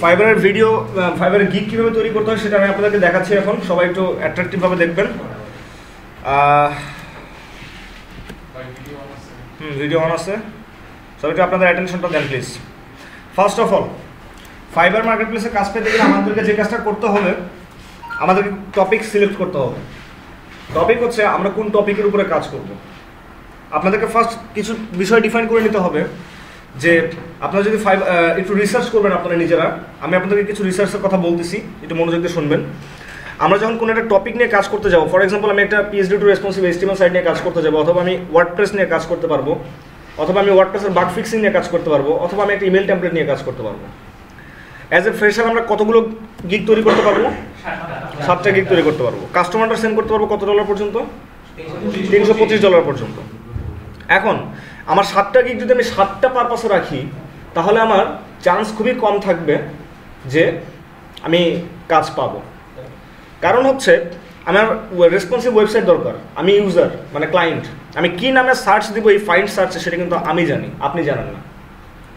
ফাইবারের ভিডিও, ফাইবারের গিগ কীভাবে তৈরি করতে হয় সেটা আমি আপনাদেরকে দেখাচ্ছি এখন। সবাই একটু অ্যাট্রাকটিভভাবে দেখবেন। ভিডিও অন আছে, সবাই একটু আপনাদের অ্যাটেনশনটা দেন please. First of all, Fiverr মার্কেট প্লেসে কাজ পেতে গেলে আমাদেরকে যে কাজটা করতে হবে, আমাদেরকে টপিক সিলেক্ট করতে হবে। টপিক হচ্ছে আমরা কোন টপিকের উপরে কাজ করব। আপনাদেরকে ফার্স্ট কিছু বিষয় ডিফাইন করে নিতে হবে যে আপনারা যদি একটু রিসার্চ করবেন আপনারা নিজেরা। আমি আপনাদেরকে কিছু রিসার্চের কথা বলতেছি, একটু মনোযোগ দিয়ে শুনবেন। আমরা যখন কোনো একটা টপিক নিয়ে কাজ করতে যাবো, ফর এক্সাম্পল আমি একটা PhD to responsive HTML site নিয়ে কাজ করতে যাবো, অথবা আমি ওয়ার্ডপ্রেস নিয়ে কাজ করতে পারবো, অথবা আমি ওয়ার্ডপ্রেসের বাগ ফিক্সিং নিয়ে কাজ করতে পারবো, অথবা আমি একটা ইমেল টেমপ্লেট নিয়ে কাজ করতে পারবো। অ্যাজ এ ফ্রেশার আমরা কতগুলো গিগ তৈরি করতে পারবো? 7টা গিগ তৈরি করতে পারবো। কাস্টমারটা সেন্ড করতে পারবো কত ডলার পর্যন্ত? $325 পর্যন্ত। এখন আমার 7টা গিগ যদি আমি 7টা পারপাসে রাখি, তাহলে আমার চান্স খুবই কম থাকবে যে আমি কাজ পাবো। কারণ হচ্ছে আমার রেসপন্সিভ ওয়েবসাইট দরকার, আমি ইউজার মানে ক্লায়েন্ট, আমি কী নামে সার্চ দিব এই ফাইন্ড সার্চে সেটা কিন্তু আমি জানি, আপনি জানেন না,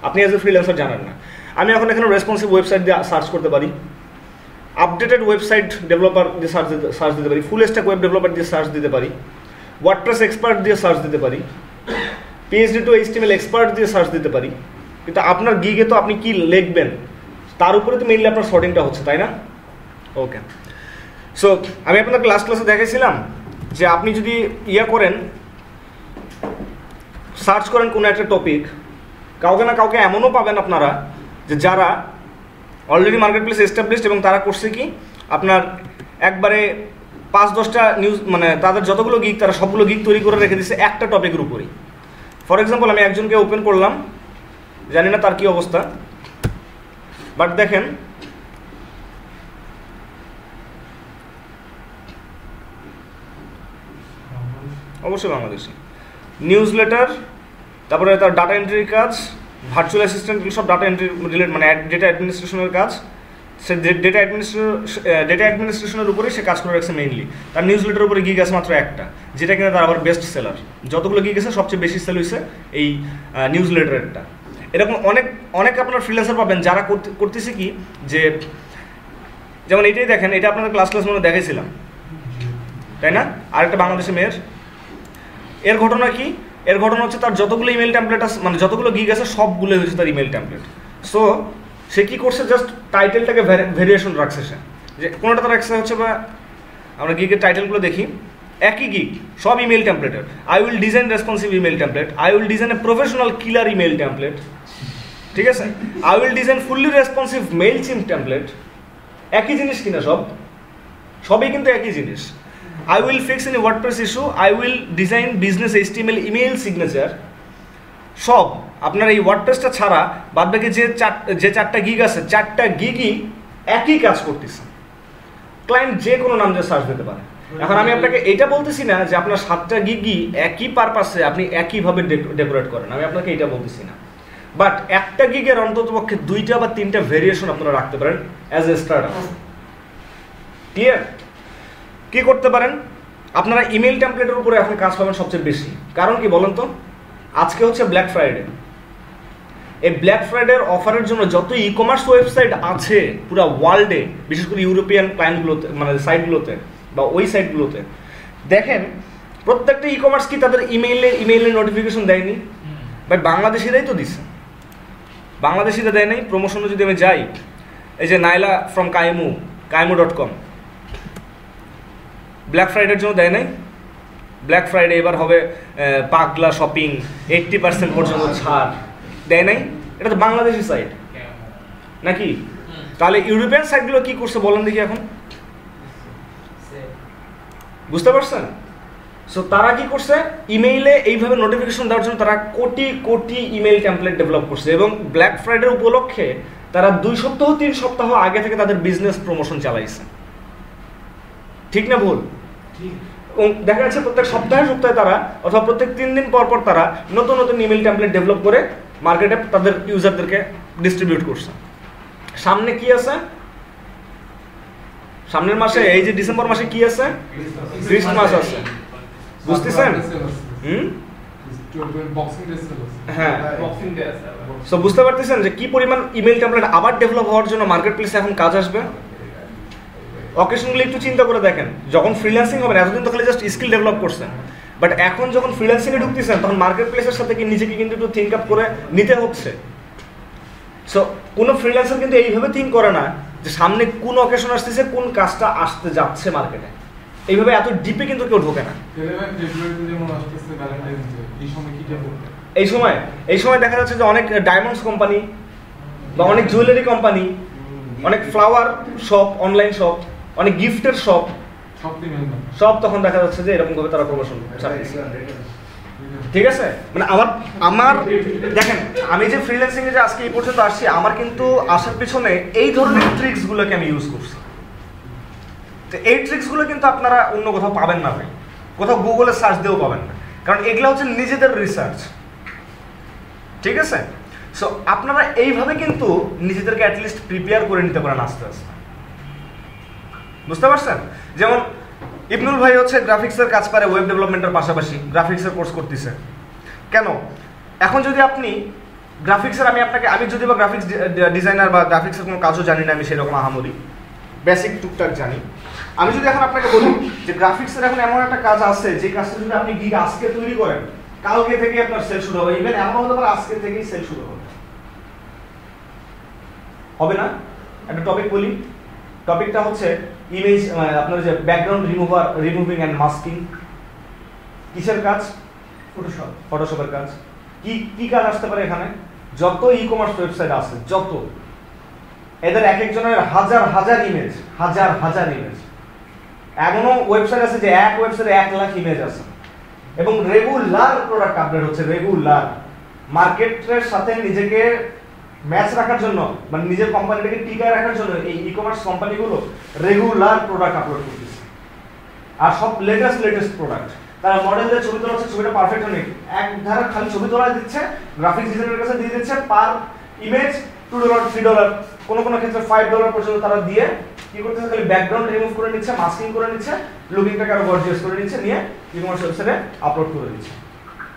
আপনি অ্যাজ এ ফ্রিল্যান্সার জানেন না। আমি এখন এখানে রেসপন্সিভ ওয়েবসাইট দিয়ে সার্চ করতে পারি, আপডেটেড ওয়েবসাইট ডেভেলপার দিয়ে সার্চ দিতে পারি, ফুল স্ট্যাক ওয়েব ডেভেলপার দিয়ে সার্চ দিতে পারি, ওয়ার্ডপ্রেস এক্সপার্ট দিয়ে সার্চ দিতে পারি, PHP টু HTML এক্সপার্ট দিয়ে সার্চ দিতে পারি। কিন্তু আপনার গিগে তো আপনি কি লিখবেন তার উপরে তো মেইনলি আপনার শর্টিংটা হচ্ছে, তাই না? ওকে, সো আমি আপনাদের লাস্ট ক্লাসে দেখাইছিলাম যে আপনি যদি করেন, সার্চ করেন কোনো একটা টপিক, কাউকে না কাউকে এমনও পাবেন আপনারা যে যারা অলরেডি মার্কেট প্লেস এস্টাবলিশড এবং তারা করছে কি আপনার একবারে 5-10টা নিউজ, মানে তাদের যতগুলো গিগ তারা সবগুলো গিগ তৈরি করে রেখে দিচ্ছে একটা টপিকের উপরেই। ফর এক্সাম্পল আমি একজনকে ওপেন করলাম, জানি না তার কি অবস্থা, বাট দেখেন অবশ্যই বাংলাদেশি নিউজ লেটার, তারপরে তার ডাটা এন্ট্রির কাজ, ভার্চুয়াল অ্যাসিস্ট্যান্ট, সব ডাটা এন্ট্রি রিলেটেড মানে ডেটা অ্যাডমিনিস্ট্রেশনের কাজ। সে ডেটা অ্যাডমিনিস্ট্রেশনের উপরেই সে কাজ করে রাখছে মেইনলি। তার নিউজ লেটারের উপরে গিগ আছে মাত্র একটা, যেটা কিনা তার আবার বেস্ট সেলার। যতগুলো গিগ আছে সবচেয়ে বেশি সেল হয়েছে এই নিউজ লেটারেরটা। এরকম অনেক অনেক আপনার ফ্রিল্যান্সার পাবেন যারা করতেছে কি যে, যেমন এইটাই দেখেন, এটা আপনাদের ক্লাস মধ্যে দেখেছিলাম, তাই না? আরেকটা বাংলাদেশের মেয়ের, এর ঘটনা কি? এর ঘটনা হচ্ছে তার যতগুলো ইমেল টেমপ্লেট আছে, মানে যতগুলো গিগ আছে সবগুলো হচ্ছে তার ইমেল টেমপ্লেট। সো সে কী করছে, জাস্ট টাইটেলটাকে ভেরিয়েশন রাখছে সে, যে কোনোটা তার রাখছে হচ্ছে, বা আমরা গিগের টাইটেলগুলো দেখি, একই গিগ সব ইমেল টেমপ্লেটের। I will design responsive email template, I will design a professional killer email template, ঠিক আছে? I will design fully responsive Mailchimp template. একই জিনিস কিনা সবই কিন্তু একই জিনিস। I will fix any WordPress issue, I will design business HTML email signature। সব আপনার এই ওয়ার্ডপ্রেসটা ছাড়া বাদবাকি যে 4টা গিগ আছে, 4টা গিগই একই কাজ করতেছে। ক্লায়েন্ট যে কোনো নাম দিয়ে সার্চ দিতে পারে। এখন আমি আপনাকে এটা বলতেছি না যে আপনার 7টা গিগই একই পারপাসে আপনি একইভাবে ডেকোরেট করেন, আমি আপনাকে এটা বলতেছি না। বাট একটা গিগের অন্ততপক্ষে 2টা বা 3টা ভেরিয়েশন আপনারা রাখতে পারেন অ্যাজ এ স্টার্টআপ। ক্লিয়ার? কি করতে পারেন? আপনারা ইমেল টেমপ্লেটের উপরে এখন কাজ পাবেন সবচেয়ে বেশি। কারণ কি বলেন তো? আজকে হচ্ছে ব্ল্যাক ফ্রাইডে। এই ব্ল্যাক ফ্রাইডের অফারের জন্য যত ই কমার্স ওয়েবসাইট আছে পুরো ওয়ার্ল্ডে, বিশেষ করে ইউরোপিয়ান ক্লায়েন্টগুলোতে, মানে সাইটগুলোতে বা ওই সাইটগুলোতে দেখেন, প্রত্যেকটা ই কমার্স কি তাদের ইমেইলে নোটিফিকেশন দেয়নি? বাট বাংলাদেশিরাই তো দিচ্ছে, বাংলাদেশিরা দেয় নাই। প্রমোশনে যদি আমি যাই, এই যে নাইলা ফ্রম কাইমু.com, ব্ল্যাক ফ্রাইডের জন্য দেয় নাই। ব্ল্যাক ফ্রাইডে এবার হবে পাগলা শপিং 80% পর্যন্ত ছাড়, দেয় নাই। এটা তো বাংলাদেশি সাইট নাকি? তাহলে ইউরোপিয়ান সাইটগুলো কি করছে বলেন দেখি এখন, বুঝতে পারছেন? সো তারা কি করছে, ইমেইলে এইভাবে নোটিফিকেশন দেওয়ার জন্য তারা crore crore email template develop করছে, এবং ব্ল্যাক ফ্রাইডে উপলক্ষে তারা 2 সপ্তাহ 3 সপ্তাহ আগে থেকে তাদের বিজনেস প্রমোশন চালাইছে। ঠিক না ভুল? দেখা যাচ্ছে প্রত্যেক সপ্তাহে তারা, অথবা প্রত্যেক 3 দিন পর তারা নতুন নতুন ইমেল টেমপ্লেট ডেভেলপ করে মার্কেটে তাদের ইউজারদেরকে ডিস্ট্রিবিউট করছে। সামনে কি আছে? সামনের মাসে, এই যে ডিসেম্বর মাসে কি আছে? ক্রিসমাস আছে, বুঝতেছেন? হ্যাঁ, সো বুঝতে পারতেছেন যে কি পরিমাণ ইমেল টেমপ্লেট আবার ডেভেলপ হওয়ার জন্য মার্কেট প্লেসে এখন কাজ আসবে। অকেশনগুলি একটু চিন্তা করে দেখেন, যখন ফ্রিল্যান্সিং হবেন এতদিন তো খালি জাস্ট স্কিল ডেভেলপ করছেন, বাট এখন যখন ফ্রিল্যান্সিংয়ে ঢুকতেছেন তখন মার্কেট প্লেসের সাথে কি নিজেকে কিন্তু একটু থিঙ্ক আপ করে নিতে হচ্ছে। সো কোনো ফ্রিল্যান্সার কিন্তু এইভাবে থিঙ্ক করে না যে সামনে কোন অকেশন আসতেছে, কোন কাজটা আসতে যাচ্ছে মার্কেটে, এইভাবে এত ডিপে কিন্তু কেউ ঢোকে না। এই সময় দেখা যাচ্ছে যে অনেক ডায়মন্ডস কোম্পানি বা অনেক জুয়েলারি কোম্পানি, অনেক ফ্লাওয়ার শপ, অনলাইন শপ, অনেক গিফটের শপ, সব তখন দেখা যাচ্ছে যে এরকম ভাবে তারা প্রমোশন চালাচ্ছে। ঠিক আছে, মানে আমার দেখেন, আমি যে ফ্রিল্যান্সিং এ যে আজকে এই পর্যন্ত আসছি, আমার কিন্তু আসার পিছনে এই ধরনের ট্রিক্স গুলোকে আমি ইউজ করছি। তো এই ট্রিক্স গুলো কিন্তু আপনারা অন্য কোথাও পাবেন না ভাই, কোথাও গুগলে সার্চ দিয়েও পাবেন না, কারণ এগুলো হচ্ছে নিজেদের রিসার্চ। ঠিক আছে, সো আপনারা এইভাবে কিন্তু নিজেদেরকে অ্যাটলিস্ট প্রিপেয়ার করে নিতে পারেন আস্তে আস্তে। বুঝতে পারছেন? যেমন ইবনুল ভাই হচ্ছে গ্রাফিক্সের কাজ পারে, ওয়েব ডেভেলপমেন্টের পাশাপাশি গ্রাফিক্সের কোর্স করতেছে। কেন? এখন যদি আপনি গ্রাফিক্সের, আমি যদি বা গ্রাফিক্স ডিজাইনার বা গ্রাফিক্সের কোনো কাজও জানি না, আমি সেরকম আহামরি বেসিক টুকটাক জানি, আমি যদি এখন আপনাকে বলি যে গ্রাফিক্সের এখন এমন একটা কাজ আছে যে কাজটা যদি আপনি গিগ আজকে তৈরি করেন, কালকে থেকে আপনার সেল শুরু হবে, ইভেন এমন হতে পারে আজকে থেকেই সেল শুরু হবে না? একটা টপিক বলি, টপিকটা হচ্ছে ইমেজ, আপনার যে ব্যাকগ্রাউন্ড রিমুভিং অ্যান্ড মাস্কিং। কিসের কাজ? ফটোশপের কাজ। কি কাজ আসতে পারে এখানে? যত ই কমার্স ওয়েবসাইট আছে, যত এদের এক একজনের হাজার ইমেজ, হাজার ইমেজ। এমনও ওয়েবসাইট আছে যে এক ওয়েবসাইটে 1 লাখ ইমেজ আছে, এবং রেগুলার প্রোডাক্ট আপডেট হচ্ছে, রেগুলার। মার্কেটের সাথে নিজেকে ম্যাচ রাখার জন্য, মানে নিজের কোম্পানিটাকে টিকায় রাখার জন্য এই ই কমার্স কোম্পানিগুলো রেগুলার প্রোডাক্ট আপলোড করতেছে, আর সব লেটেস্ট প্রোডাক্ট। তারা মডেল দিয়ে ছবি তোলা হচ্ছে, ছবিটা পারফেক্ট নেই, এক ধারা খালি ছবি তোলা দিচ্ছে, গ্রাফিক্স ডিজাইনারের কাছে দিয়ে দিচ্ছে, পার ইমেজ $2 $3, কোনো ক্ষেত্রে $5 পর্যন্ত তারা দিয়ে কি করতেছে, খালি ব্যাকগ্রাউন্ড রিমুভ করে নিচ্ছে, মাস্কিং করে নিচ্ছে, লুকিংটাকে আরো গর্জিয়াস করে নিচ্ছে, নিয়ে ই কমার্স ওয়েবসাইটে আপলোড করে দিচ্ছে।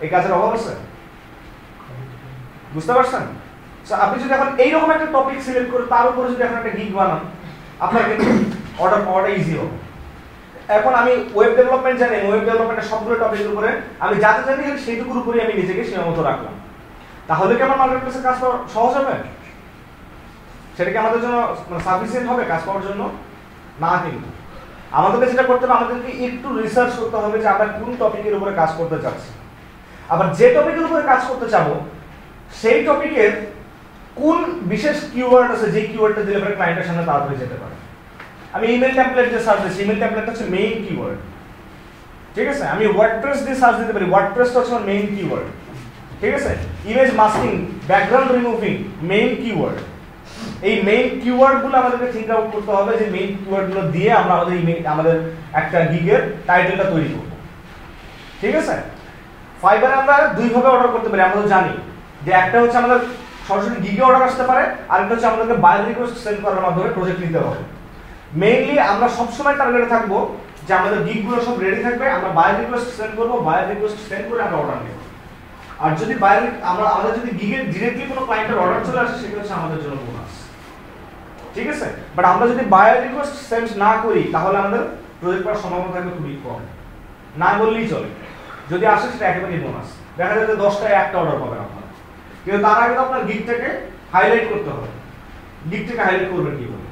এই কাজের অভাব আছে? বুঝতে পারছেন? আপনি যদি এখন এইরকম একটা টপিক সিলেক্ট করে তার উপরে যদি এখন একটা গিগ বানান, আপনার কিন্তু অর্ডার পাওয়াটা ইজি হবে। এখন আমি ওয়েব ডেভেলপমেন্ট জানি, ওয়েব ডেভেলপমেন্টের সবগুলো টপিকের উপরে আমি যাতে জানি সেইটুকুর উপরে আমি নিজেকে সীমাবদ্ধ রাখলাম, তাহলে কি আমার মার্কেট প্লেসে কাজ পাওয়া সহজ হবে? সেটা কি আমাদের জন্য সাফিসিয়েন্ট হবে কাজ পাওয়ার জন্য? না, কিন্তু আমাদেরকে যেটা করতে হবে, আমাদেরকে একটু রিসার্চ করতে হবে যে আমরা কোন টপিকের উপরে কাজ করতে চাচ্ছি, আবার যে টপিকের উপরে কাজ করতে চাবো সেই টপিকের কোন বিশেষ কিওয়ার্ড আছে, যে কিওয়ার্ডটা দিলে পরে ক্লায়েন্টের সামনে তাড়াতাড়ি যেতে পারে। আমি ইমেল টেমপ্লেট দিয়ে সার্চ দিচ্ছি, ইমেল টেমপ্লেটটা হচ্ছে মেইন কিওয়ার্ড। ঠিক আছে, আমি ওয়ার্ডপ্রেস দিয়ে সার্চ দিতে পারি, ওয়ার্ডপ্রেসটা হচ্ছে আমার মেইন কিওয়ার্ড। ঠিক আছে, image masking, background removing, main keyword. এই মেইন কিওয়ার্ডগুলো আমাদেরকে চিন্তা করতে হবে যে মেইন কিওয়ার্ডগুলো দিয়ে আমরা আমাদের একটা গিগের টাইটেলটা তৈরি করব। ঠিক আছে, ফাইবারে আমরা দুইভাবে অর্ডার করতে পারি, আমরা তো জানি যে একটা হচ্ছে আমাদের সরাসরি গিগে অর্ডার আসতে পারে, আর একটা হচ্ছে আমাদেরকে বায়ার রিকোয়েস্ট সেন্ড করার মাধ্যমে প্রজেক্ট নিতে হবে। মেইনলি আমরা সবসময় টার্গেটে থাকবো যে আমাদের গিগগুলো সব রেডি থাকবে, আমরা বায়ার রিকোয়েস্ট সেন্ড করবো, বায়ার রিকোয়েস্ট সেন্ড করে আমরা অর্ডার নেব। আর যদি আমাদের যদি গিগে ডিরেক্টলি কোনো ক্লায়েন্টের অর্ডার চলে আসে, সেটা হচ্ছে আমাদের জন্য বোনাস। ঠিক আছে, বাট আমরা যদি বায়ার রিকোয়েস্ট সেন্ড না করি তাহলে আমাদের প্রজেক্ট করার সম্ভাবনা থাকবে খুবই কম, না বললেই চলে। যদি আসে সেটা একেবারেই বোনাস। দেখা যায় যে 10টায় একটা অর্ডার পাবেন আপনারা, কিন্তু তার আগে তো আপনার গিগটাকে হাইলাইট করতে হবে। গিগটাকে হাইলাইট করবেন কিভাবে?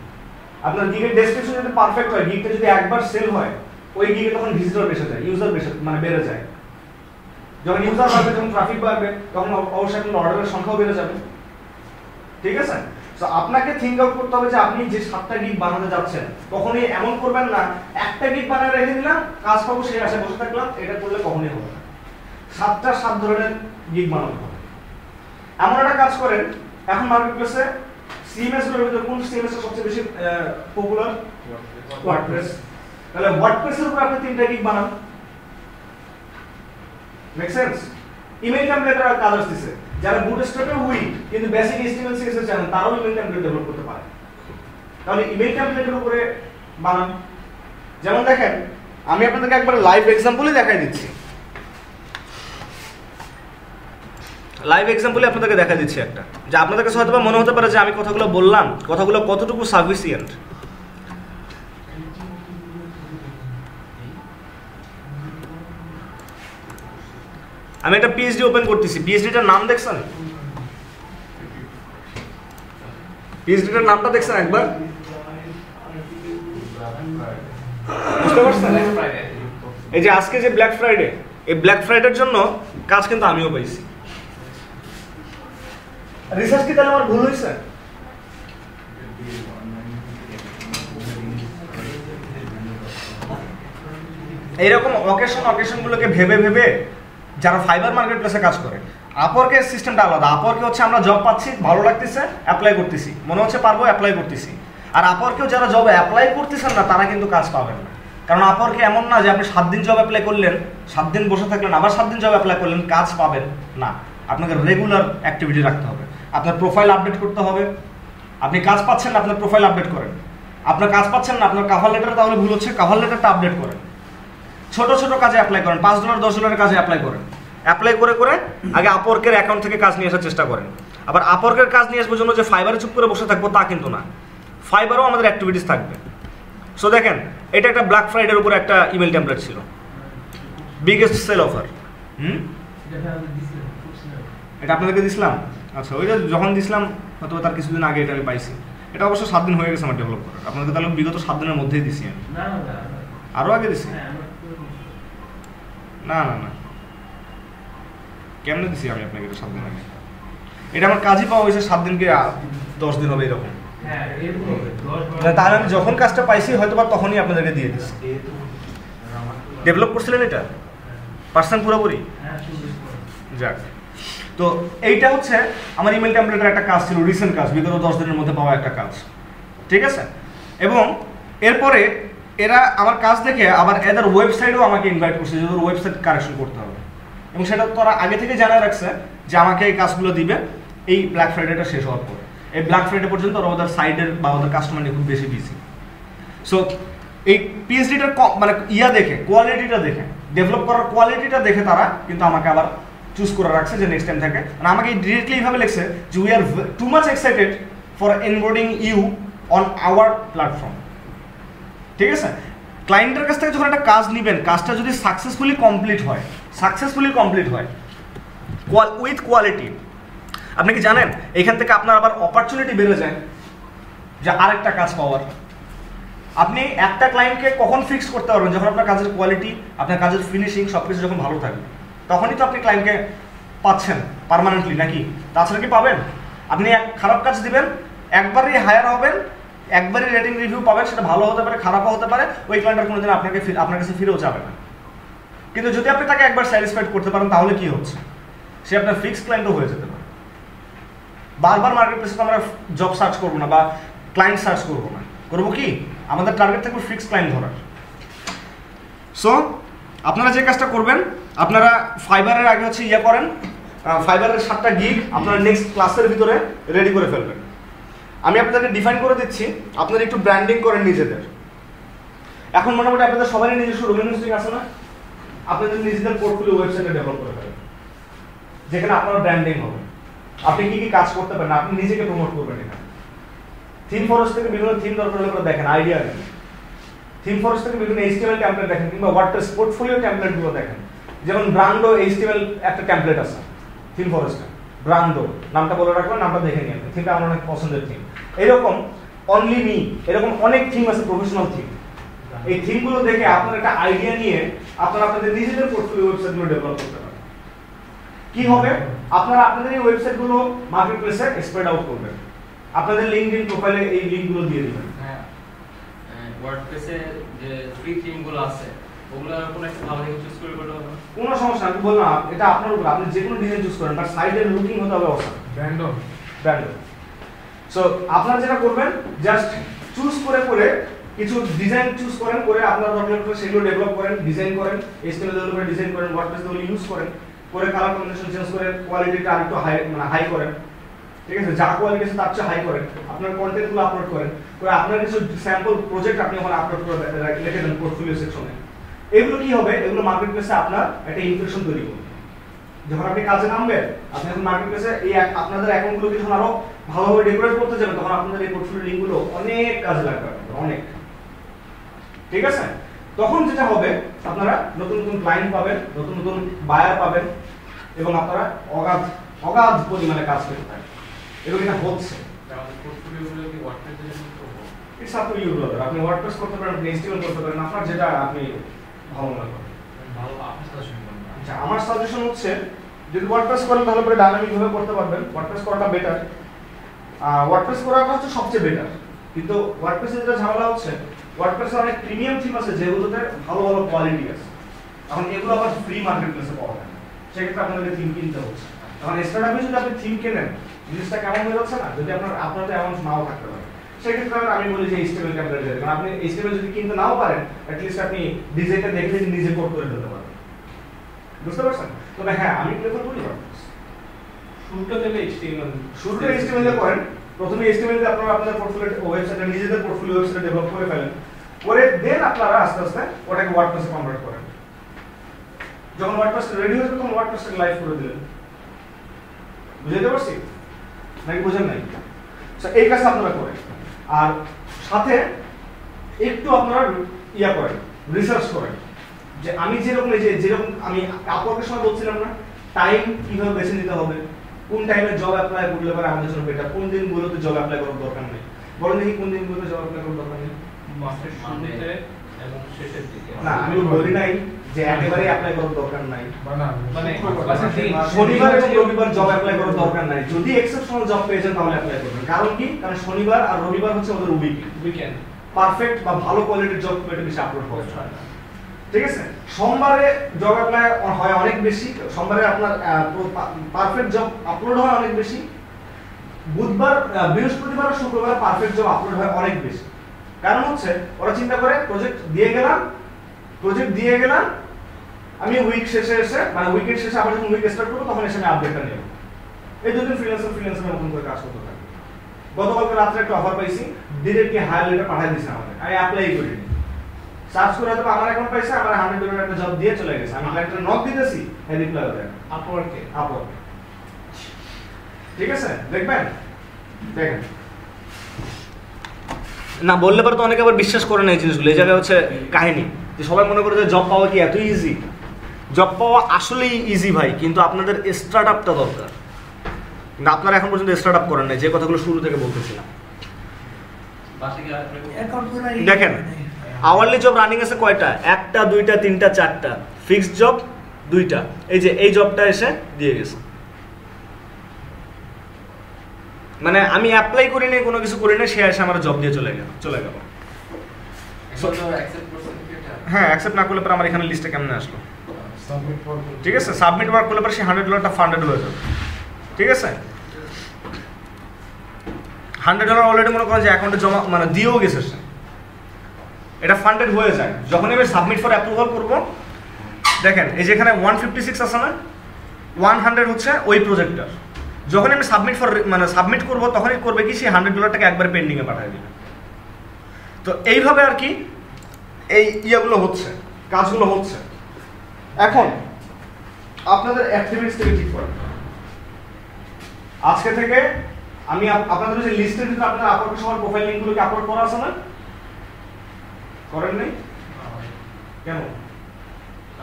আপনার গিগের ডেসক্রিপশন যদি পারফেক্ট হয়, গিগটা যদি একবার সেল হয়, ওই গিগে তখন ভিজিটর বেশি যায়, ইউজার বেশি বেড়ে যায়। যখন ইউজার বাড়বে, যখন ট্রাফিক বাড়বে, তখন অবশ্যই আপনার অর্ডারের সংখ্যাও বেড়ে যাবে। ঠিক আছে, তো আপনাকে থিঙ্ক আউট করতে হবে যে আপনি যে 7টা গিগ বানাতে যাচ্ছেন, কখনোই এমন করবেন না একটা গিগ বানিয়ে রেখে দিলাম, কাজ পাবো সেই আশায় বসে থাকলাম, এটা করলে কখনোই হবে না। 7টা 7 ধরনের গিগ বানাতে হবে। এমন একটা কাজ করেন, এখন মার্কেট প্লেসে সিএমএস গুলোর ভিতরে কোন সিএমএস সবচেয়ে বেশি পপুলার? ওয়ার্ডপ্রেস। তাহলে ওয়ার্ডপ্রেসের উপর আপনি 3টা গিগ বানান। Make sense? ইমেল টেমপ্লেটের কাজ আসছে, যারা বুটস্ট্র্যাপে উইক কিন্তু বেসিক এইচটিএমএল সিএসএস জানেন, তারাও ইমেল টেমপ্লেট ডেভেলপ করতে পারে। তাহলে ইমেল টেমপ্লেটের উপরে বানান। যেমন দেখেন, আমি আপনাদেরকে একবার লাইভ এক্সাম্পলই দেখাই দিচ্ছি। লাইভ এক্সাম্পলে আপনাদেরকে দেখা দিচ্ছি একটা, যে আপনাদের কাছে হয়তো মনে হতে পারে যে আমি কথাগুলো বললাম, কথাগুলো কতটুকু সাফিসিয়েন্ট। আমি একটা পিএইচডি ওপেন করতেছি, পিএইচডিটার নাম দেখছেন? পিএইচডিটার নামটা দেখছেন একবার? বুঝতে পারছেন? এই যে আজকে যে ব্ল্যাক ফ্রাইডে, এই ব্ল্যাক ফ্রাইডের জন্য কাজ কিন্তু আমিও পাইছি। রিসার্চ কি তাহলে আমার ভুল হয়েছে? এইরকম অকেশনগুলোকে ভেবে ভেবে যারা ফাইবার মার্কেট প্লেসে কাজ করে, আপওয়ার্কের সিস্টেমটা আলাদা। আপওয়ার্কে হচ্ছে আমরা জব পাচ্ছি, ভালো লাগতেছে, অ্যাপ্লাই করতেছি, মনে হচ্ছে পারবো, অ্যাপ্লাই করতেছি। আর আপওয়ার্কেও যারা জব অ্যাপ্লাই করতেছেন না, তারা কিন্তু কাজ পাবেন না। কারণ আপওয়ার্কে এমন না যে আপনি 7 দিন জব অ্যাপ্লাই করলেন, 7 দিন বসে থাকলেন, আবার 7 দিন জব অ্যাপ্লাই করলেন, কাজ পাবেন না। আপনাকে রেগুলার অ্যাক্টিভিটি রাখতে হবে, আপনার প্রোফাইল আপডেট করতে হবে। আপনি কাজ পাচ্ছেন না, আপনার প্রোফাইল আপডেট করেন। আপনার কাজ পাচ্ছেন না, আপনার কাভার লেটার তাহলে ভুল হচ্ছে, কাভার লেটারটা আপডেট করেন। ছোট ছোট কাজে অ্যাপ্লাই করেন, $5 $10 কাজে অ্যাপ্লাই করেন। অ্যাপ্লাই করে করে আগে আপওয়ার্কের অ্যাকাউন্ট থেকে কাজ নিয়ে আসার চেষ্টা করেন। আবার আপওয়ার্কের কাজ নিয়ে আসবার জন্য যে ফাইবারে চুপ করে বসে থাকবো তা কিন্তু না, ফাইবারও আমাদের অ্যাক্টিভিটিস থাকবে। সো দেখেন, এটা একটা ব্ল্যাক ফ্রাইডের উপর একটা ইমেল টেমপ্লেট ছিল, বিগেস্ট সেল অফার। এটা আপনাদেরকে দিছিলাম? আচ্ছা, ওইটা যখন দিছিলাম হয়তো তার কিছুদিন আগে এটা আমি পাইছি। এটা অবশ্য 7 দিন হয়ে গেছে আমার ডেভেলপ করার। আপনাদের তাহলে বিগত 7 দিনের মধ্যেই দিছি আমি। আরও আগে দিছি? না না না, কেমনে দিছি আমি আপনাকে? এটা 7 দিন আগে। এটা আমার কাজই পাওয়া হয়েছে 7 দিনকে 10 দিন হবে এরকম। তাহলে আমি যখন কাজটা পাইছি হয়তো বা তখনই আপনাদেরকে দিয়ে দিচ্ছি। ডেভেলপ করছিলেন এটা পার্সেন্ট পুরোপুরি? যাক, তো এইটা হচ্ছে আমার ইমেল টেমপ্লেটের একটা কাজ ছিল, রিসেন্ট কাজ, বিগত 10 দিনের মধ্যে পাওয়া একটা কাজ, ঠিক আছে? এবং এরপরে এরা আমার কাজ দেখে আবার এদের ওয়েবসাইটেও আমাকে ইনভাইট করছে যে ওদের ওয়েবসাইট কারেকশন করতে হবে, এবং সেটা তারা আগে থেকে জানা রাখছে যে আমাকে এই কাজগুলো দিবে এই ব্ল্যাক ফ্রাইডেটা শেষ হওয়ার পরে। এই ব্ল্যাক ফ্রাইডে পর্যন্ত ওরা ওদের সাইডের বা ওদের কাস্টমার নিয়ে খুব বেশি বিজি। সো এই পিএইচডিটার মানে দেখে, কোয়ালিটিটা দেখে, ডেভেলপ করার কোয়ালিটিটা দেখে তারা কিন্তু আমাকে আবার চুজ করে রাখছে যে নেক্সট টাইম থাকে। মানে আমাকে ডিরেক্টলি এইভাবে লিখছে যে we are too much excited for enboarding you on our platform. ঠিক আছে? ক্লায়েন্টের কাছ থেকে যখন একটা কাজ নেবেন, কাজটা যদি সাকসেসফুলি কমপ্লিট হয় উইথ কোয়ালিটি, আপনি কি জানেন এখান থেকে আপনার আবার অপরচুনিটি বেড়ে যায় যে আরেকটা কাজ পাওয়ার। আপনি একটা ক্লায়েন্টকে কখন ফিক্স করতে পারবেন? যখন আপনার কাজের কোয়ালিটি, আপনার কাজের ফিনিশিং সবকিছু যখন ভালো থাকবে, তখনই তো আপনি ক্লায়েন্টকে পাচ্ছেন পার্মানেন্টলি, নাকি? তাছাড়া কি পাবেন? আপনি এক খারাপ কাজ দিবেন, একবারই হায়ার হবেন, একবারই রেটিং রিভিউ পাবেন, সেটা ভালো হতে পারে, খারাপও হতে পারে, ওই ক্লায়েন্টার কোনোদিন আপনার কাছে ফিরেও যাবে না। কিন্তু যদি আপনি তাকে একবার স্যাটিসফাইড করতে পারেন, তাহলে কি হচ্ছে? সে আপনার ফিক্স ক্লায়েন্টও হয়ে যেতে পারে। বারবার মার্কেট প্লেসে তো আমরা জব সার্চ করবো না বা ক্লায়েন্ট সার্চ করবো না, করবো কি? আমাদের টার্গেট থাকবে ফিক্স ক্লায়েন্ট ধরার। সো আপনারা যে কাজটা করবেন, আপনারা ফাইবারের আগে হচ্ছে করেন, ফাইবারের 7টা গিগ আপনারা নেক্সট ক্লাসের ভিতরে রেডি করে ফেলবেন। আমি আপনাদেরকে ডিফাইন করে দিচ্ছি, আপনারা একটু ব্র্যান্ডিং করেন নিজেদের। এখন মোটামুটি আপনাদের সবারই নিজস্ব ডোমেইন হোস্টিং আছে না? আপনাদের নিজেদের পোর্টফোলিও ওয়েবসাইটে ডেভেলপ করে ফেলেন, যেখানে আপনার ব্র্যান্ডিং হবে। আপনি কি কি কাজ করতে পারেন, আপনি নিজেকে প্রমোট করবেন। এখানে থিম ফরেস্ট থেকে বিভিন্ন থিম দরকার হলে দেখেন, আইডিয়া নেন। থিম ফরেস্ট থেকে বিভিন্ন HTML টেমপ্লেট দেখেন, কিংবা ওয়ার্ডপ্রেস পোর্টফোলিও টেমপ্লেটগুলো দেখেন। যেমন ব্রান্ডো HTML একটা টেমপ্লেট আছে থিম ফরেস্টে, ব্রান্ডো নামটা বলে রাখবেন, নামটা দেখে নিয়ে থিমটা আমার অনেক পছন্দের থিম। এরকম অনলি মি, এরকম অনেক থিম আছে, প্রফেশনাল থিম। এই থিমগুলো দেখে আপনার একটা আইডিয়া নিয়ে আপনারা আপনাদের নিজেদের পোর্টফোলিও ওয়েবসাইটগুলো ডেভেলপ করতে পারেন। কি হবে? আপনারা আপনাদের এই ওয়েবসাইটগুলো মার্কেট প্লেসে স্প্রেড আউট করবেন, আপনাদের লিঙ্কডইন প্রোফাইলে এই লিঙ্কগুলো দিয়ে দিবেন। হ্যাঁ, ওয়ার্ডপ্রেসে যে ফ্রি থিমগুলো আছে ওগুলো কোনো একটা ভালো দেখে চুজ করে করতে হবে, কোনো সমস্যা আমি বললাম, এটা আপনার উপর, আপনি যে কোনো ডিজাইন চুজ করেন, বাট সাইডের লুকিং হতে হবে অসাম, ব্র্যান্ড। সো আপনারা যেটা করবেন, জাস্ট চুজ করে করে কিছু ডিজাইন চুজ করেন, করে আপনারা দরকার সেগুলো ডেভেলপ করেন, ডিজাইন করেন, HTML এর উপরে ডিজাইন করেন, ওয়ার্ডপ্রেস গুলো ইউজ করেন, করে কালার কম্বিনেশন চেঞ্জ করে কোয়ালিটিটা আরেকটু হাই করেন। ঠিক আছে? যা কোয়ালিটি আছে তার চেয়ে হাই করেন, আপনার কন্টেন্টগুলো আপলোড করেন, করে আপনার কিছু স্যাম্পল প্রজেক্ট আপনি ওখানে আপলোড করে লিখে দেন পোর্টফোলিও সেকশনে। এগুলো কি হবে? এগুলো মার্কেট প্লেসে আপনার একটা ইমপ্রেশন তৈরি করবে। যখন আপনি কাজে নামবেন, আপনি যখন মার্কেট প্লেসে এই আপনাদের অ্যাকাউন্টগুলোকে যখন আরো ভালোভাবে ডেকোরেট করতে যাবেন, তখন আপনাদের এই পোর্টফোলিও লিঙ্কগুলো অনেক কাজে লাগবে, অনেক। ঠিক আছে? তখন যেটা হবে, আপনারা নতুন নতুন ক্লায়েন্ট পাবেন, নতুন নতুন বায়ার পাবেন, এবং আপনারা অগাধ পরিমাণে কাজ পেতে পারেন। এবং এটা হচ্ছে। আমাদের পোর্টফোলিওগুলো কি ওয়ার্ডপ্রেসে করব? It's up to you brother. আপনি ওয়ার্ডপ্রেস করতে পারেন, আপনি HTML করতে পারেন, আপনার যেটা আপনি ভালো মনে করেন। ভালো আপনি সাজেশন করুন। আচ্ছা, আমার সাজেশন হচ্ছে যদি ওয়ার্ডপ্রেস করেন তাহলে পরে ডাইনামিক ভাবে করতে পারবেন। ওয়ার্ডপ্রেস করাটা বেটার। ওয়ার্ডপ্রেস করাটা হচ্ছে সবচেয়ে বেটার। কিন্তু ওয়ার্ডপ্রেসে যেটা ঝামেলা হচ্ছে, ওয়ার্ডপ্রেসে অনেক প্রিমিয়াম থিম আছে যেগুলোতে ভালো ভালো কোয়ালিটি আছে। এখন এগুলো আবার ফ্রি মার্কেট প্লেসে পাওয়া যায় না, সেক্ষেত্রে আপনাদেরকে থিম কিনতে হচ্ছে। এখন স্টার্টআপে যদি আপনি থিম কেনেন, জিনিসটা কেমন হয়ে যাচ্ছে না, যদি আপনার অ্যামাউন্ট নাও থাকতে পারে, সেক্ষেত্রে আমি বলি যে HTML টেমপ্লেট দিয়ে, কারণ আপনি HTML যদি কিনতে নাও পারেন, অ্যাটলিস্ট আপনি ডিজাইনটা দেখে নিজে কোড করে ফেলতে পারেন। বুঝতে পারছেন? তবে হ্যাঁ, আমি প্রেফার করি ওয়ার্ডপ্রেস। শুরুটা থেকে HTML দিয়ে করেন। প্রথমে HTML দিয়ে আপনারা আপনাদের পোর্টফোলিও ওয়েবসাইটে, নিজেদের পোর্টফোলিও ওয়েবসাইটে ডেভেলপ করে ফেলেন, পরে দেন আপনারা আস্তে আস্তে ওটাকে ওয়ার্ডপ্রেসে কনভার্ট করেন। যখন ওয়ার্ডপ্রেস রেডি হয়ে যাবে তখন ওয়ার্ডপ্রেসটাকে লাইভ করে দিলেন। বুঝতে পারছি নাকি বুঝেন নাই? এই কাজটা আপনারা করেন, আর সাথে একটু আপনারা করেন, রিসার্চ করেন যে আমি যেরকম আমি আপওয়ার্কের সময় বলছিলাম না, টাইম কিভাবে বেছে নিতে হবে, কোন টাইমে জব অ্যাপ্লাই করলে পরে আমাদের জন্য বেটার, কোন দিনগুলোতে জব অ্যাপ্লাই করার দরকার নেই। বলেন দেখি কোন দিনগুলোতে জব অ্যাপ্লাই করার দরকার নেই? মাসের শুরুতে এবং শেষের দিকে। না, আমি বলি নাই যে একেবারে অ্যাপ্লাই করার দরকার নাই, মানে শনিবার এবং রবিবার জব অ্যাপ্লাই করার দরকার নাই। যদি এক্সেপশনাল জব পেয়ে যান তাহলে অ্যাপ্লাই করবেন। কারণ কি? কারণ শনিবার আর রবিবার হচ্ছে আমাদের উইকেন্ড, পারফেক্ট বা ভালো কোয়ালিটির জব পেতে বেশি আপলোড হয়। ঠিক আছে? সোমবারে জব অ্যাপ্লাই হয় অনেক বেশি, সোমবারে আপনার পারফেক্ট জব আপলোড হয় অনেক বেশি, বুধবার, বৃহস্পতিবার আর শুক্রবার পারফেক্ট জব আপলোড হয় অনেক বেশি। কারণ হচ্ছে ওরা চিন্তা করে প্রজেক্ট দিয়ে গেলাম আমি উইক শেষে এসে, মানে উইকেন্ড শেষে আবার যখন উইক স্টার্ট করবো তখন এসে আমি আপডেটটা নেব। এই দুদিন ফ্রিল্যান্সার মতন করে কাজ করতে থাকি। গতকালকে রাত্রে একটা অফার পাইছি, ডিরেক্টলি হায়ার লেটার পাঠিয়ে দিয়েছে আমাদের, আমি অ্যাপ্লাই করিনি। সার্চ করে হয়তো আমার অ্যাকাউন্ট পাইছে, আমার $100 একটা জব দিয়ে চলে গেছে, আমি ক্লায়েন্টকে নক দিতেছি, হ্যাঁ রিপ্লাই দেয় আপওয়ার্কে। ঠিক আছে? দেখেন না, বললে পরে তো অনেকে আবার বিশ্বাস করে না এই জিনিসগুলো। এই জায়গায় হচ্ছে কাহিনী যে সবাই মনে করে যে জব পাওয়া কি এত ইজি। জব পাওয়া আসলেই ইজি ভাই, কিন্তু আপনাদের স্টার্টআপটা দরকার। কিন্তু আপনারা এখন পর্যন্ত স্টার্টআপ করেন না, যে কথাগুলো শুরু থেকে বলতেছিলাম। দেখেন, আওয়ারলি জব রানিং আছে কয়টা? 1টা 2টা 3টা 4টা, ফিক্সড জব 2টা। এই যে এই জবটা এসে দিয়ে গেছে, মানে আমি অ্যাপ্লাই করি নাই, কোনো কিছু করি নাই, সে এসে আমার জব দিয়ে চলে গেল। হ্যাঁ, অ্যাকসেপ্ট না করলে পরে আমার এখানে লিস্টে কেমনে আসলো? ঠিক আছে, সাবমিট ওয়ার্ক করলে পরে সে $100টা ফান্ডেড হয়ে যাবে। ঠিক আছে, $100 অলরেডি মনে করেন যে অ্যাকাউন্টে জমা, মানে দিয়েও গেছে সে, এটা ফান্ডেড হয়ে যায়। যখন এবার সাবমিট ফর অ্যাপ্রুভাল করবো, দেখেন এই যেখানে 156 আছে না, 100 হচ্ছে ওই প্রজেক্টটার। যখন আমি সাবমিট করবো তখনই করবে কি, সে $100টাকে একবারে পেন্ডিংয়ে পাঠিয়ে দিবে। তো এইভাবে আর কি এই ইয়েগুলো হচ্ছে, কাজগুলো হচ্ছে। এখন আপনাদের অ্যাক্টিভিটিস থেকে ঠিক করেন। আজকে থেকে আমি আপনাদের যে লিস্টের ভিতরে আপনাদের আপলোড সবার প্রোফাইল লিংকগুলোকে আপলোড করা আছে না? করেন নাই কেন?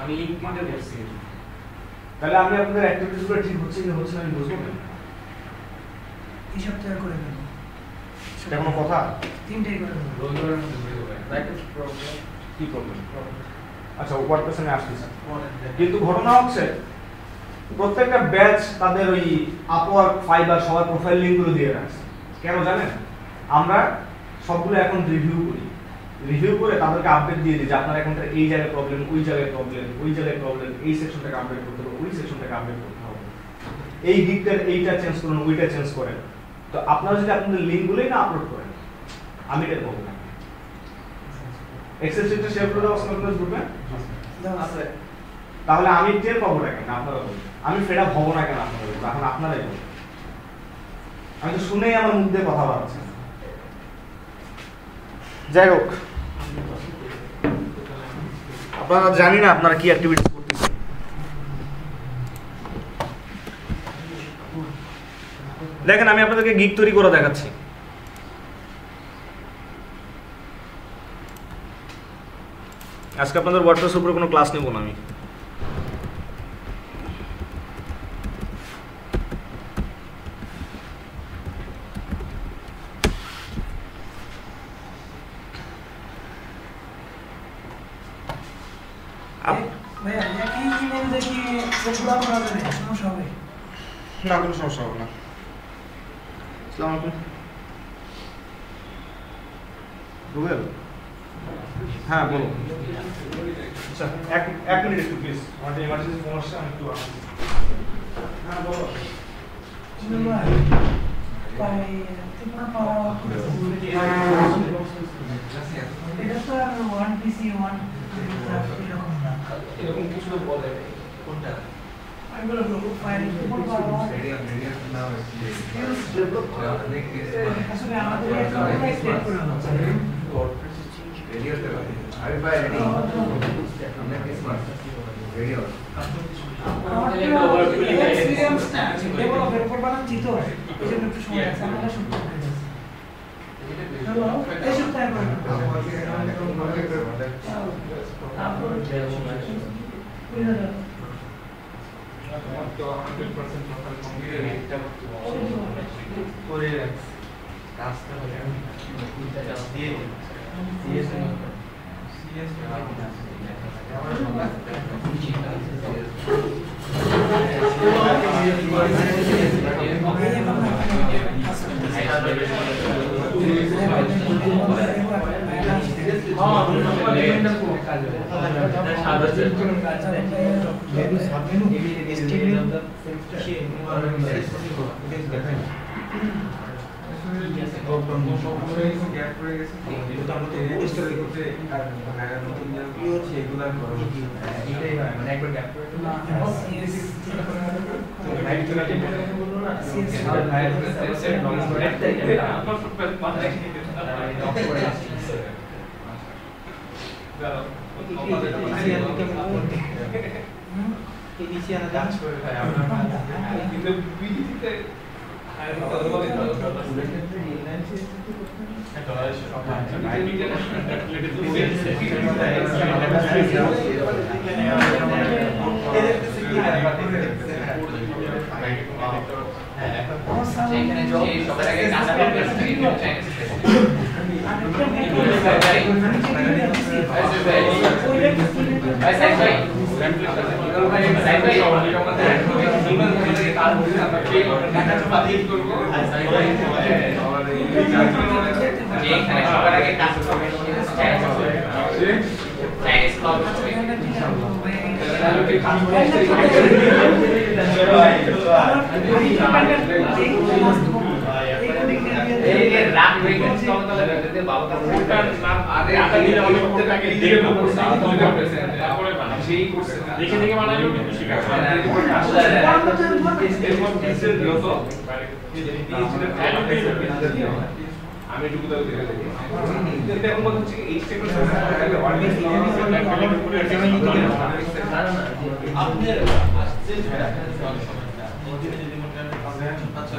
আমি লিংক দিতে বলছি। তাহলে আমি আপনাদের অ্যাক্টিভিটিসগুলো ঠিক হচ্ছে কি হচ্ছে না আমি বুঝবো না। এই সপ্তাহে করে দেব। সেটা কোনো কথা? 3টাই করে দেব। রবিবারের মধ্যে হয়ে যাবে। লাইক প্রবলেম কি প্রবলেম? আচ্ছা, ওয়ার্ডপ্রেসে আসতেছে, কিন্তু ঘটনা হচ্ছে প্রত্যেকটা ব্যাচ তাদের ওই আপওয়ার্ক, ফাইবার সবার প্রোফাইল লিংকগুলো দিয়ে রাখছে। কেন জানেন? আমরা সবগুলো এখন রিভিউ করে তাদেরকে আপডেট দিয়ে দিই যে আপনার অ্যাকাউন্টের এই জায়গায় প্রবলেম, ওই জায়গায় প্রবলেম, এই সেকশনটাকে আপডেট করতে হবে, ওই সেকশনটাকে আপডেট করতে হবে, এই দিকটার এইটা চেঞ্জ করুন, ওইটা চেঞ্জ করেন। তো আপনারা যদি আপনাদের লিংকগুলোই না আপলোড করেন, আমি এটা বলবো না। এক্সেল শিটটা শেয়ার করে দাও আপনাদের গ্রুপে আছে, তাহলে আমি টের পাবো না কেন? আপনারা বলুন, আমি ফেড আপ হবো না কেন? আপনারা বলুন, এখন আপনারাই বলুন। আমি তো শুনেই আমার মুখ দিয়ে কথা বলছি। যাই হোক, আপনারা জানি না আপনারা কি অ্যাক্টিভিটি করতেছেন। দেখেন আমি আপনাদেরকে গিগ তৈরি করে দেখাচ্ছি। আজকে আপনাদের ওয়ার্ডপ্রেসের উপরে কোনো ক্লাস নেব না আমি। ভাইয়া একই ইমেল দেখি সেগুলো করা যাবে, সমস্যা হবে? না, কোনো সমস্যা হবে না। আসসালামু আলাইকুম রুবেল। হ্যাঁ বলো। আচ্ছা এক মিনিট একটু প্লিজ, আমার একটা ইমার্জেন্সি ফোন আসছে, আমি একটু আসছি। হ্যাঁ বলো। এটা তো আর 1PC 1 এরকম না, এরকম কিছু তো বলে কোনটা আমি বলবো ফাইল কোন পাওয়া আসলে আমাদের একটা স্টেপ করে হচ্ছে রেডি হতে পারে। আরে ভাই রেডি আমরা কি স্মার্ট রেডি হও। এক্সপেরিয়েন্স না ডেভেলপার পর বানাচ্ছি তো এজন্য একটু সময় লাগছে, আমরা শুরু করে দিয়েছি। চলো এই সপ্তাহে করব। তো 100% টোটাল কমপ্লিট একটা করে কাজটা হয়ে গেল। দিয়ে সিএস আমি একটু কোথাও দেখে দেখি এটা এখন বলতে হচ্ছে এই স্টেপের সময় আপনার আসছে মধ্যে যদি মনে করেন আচ্ছা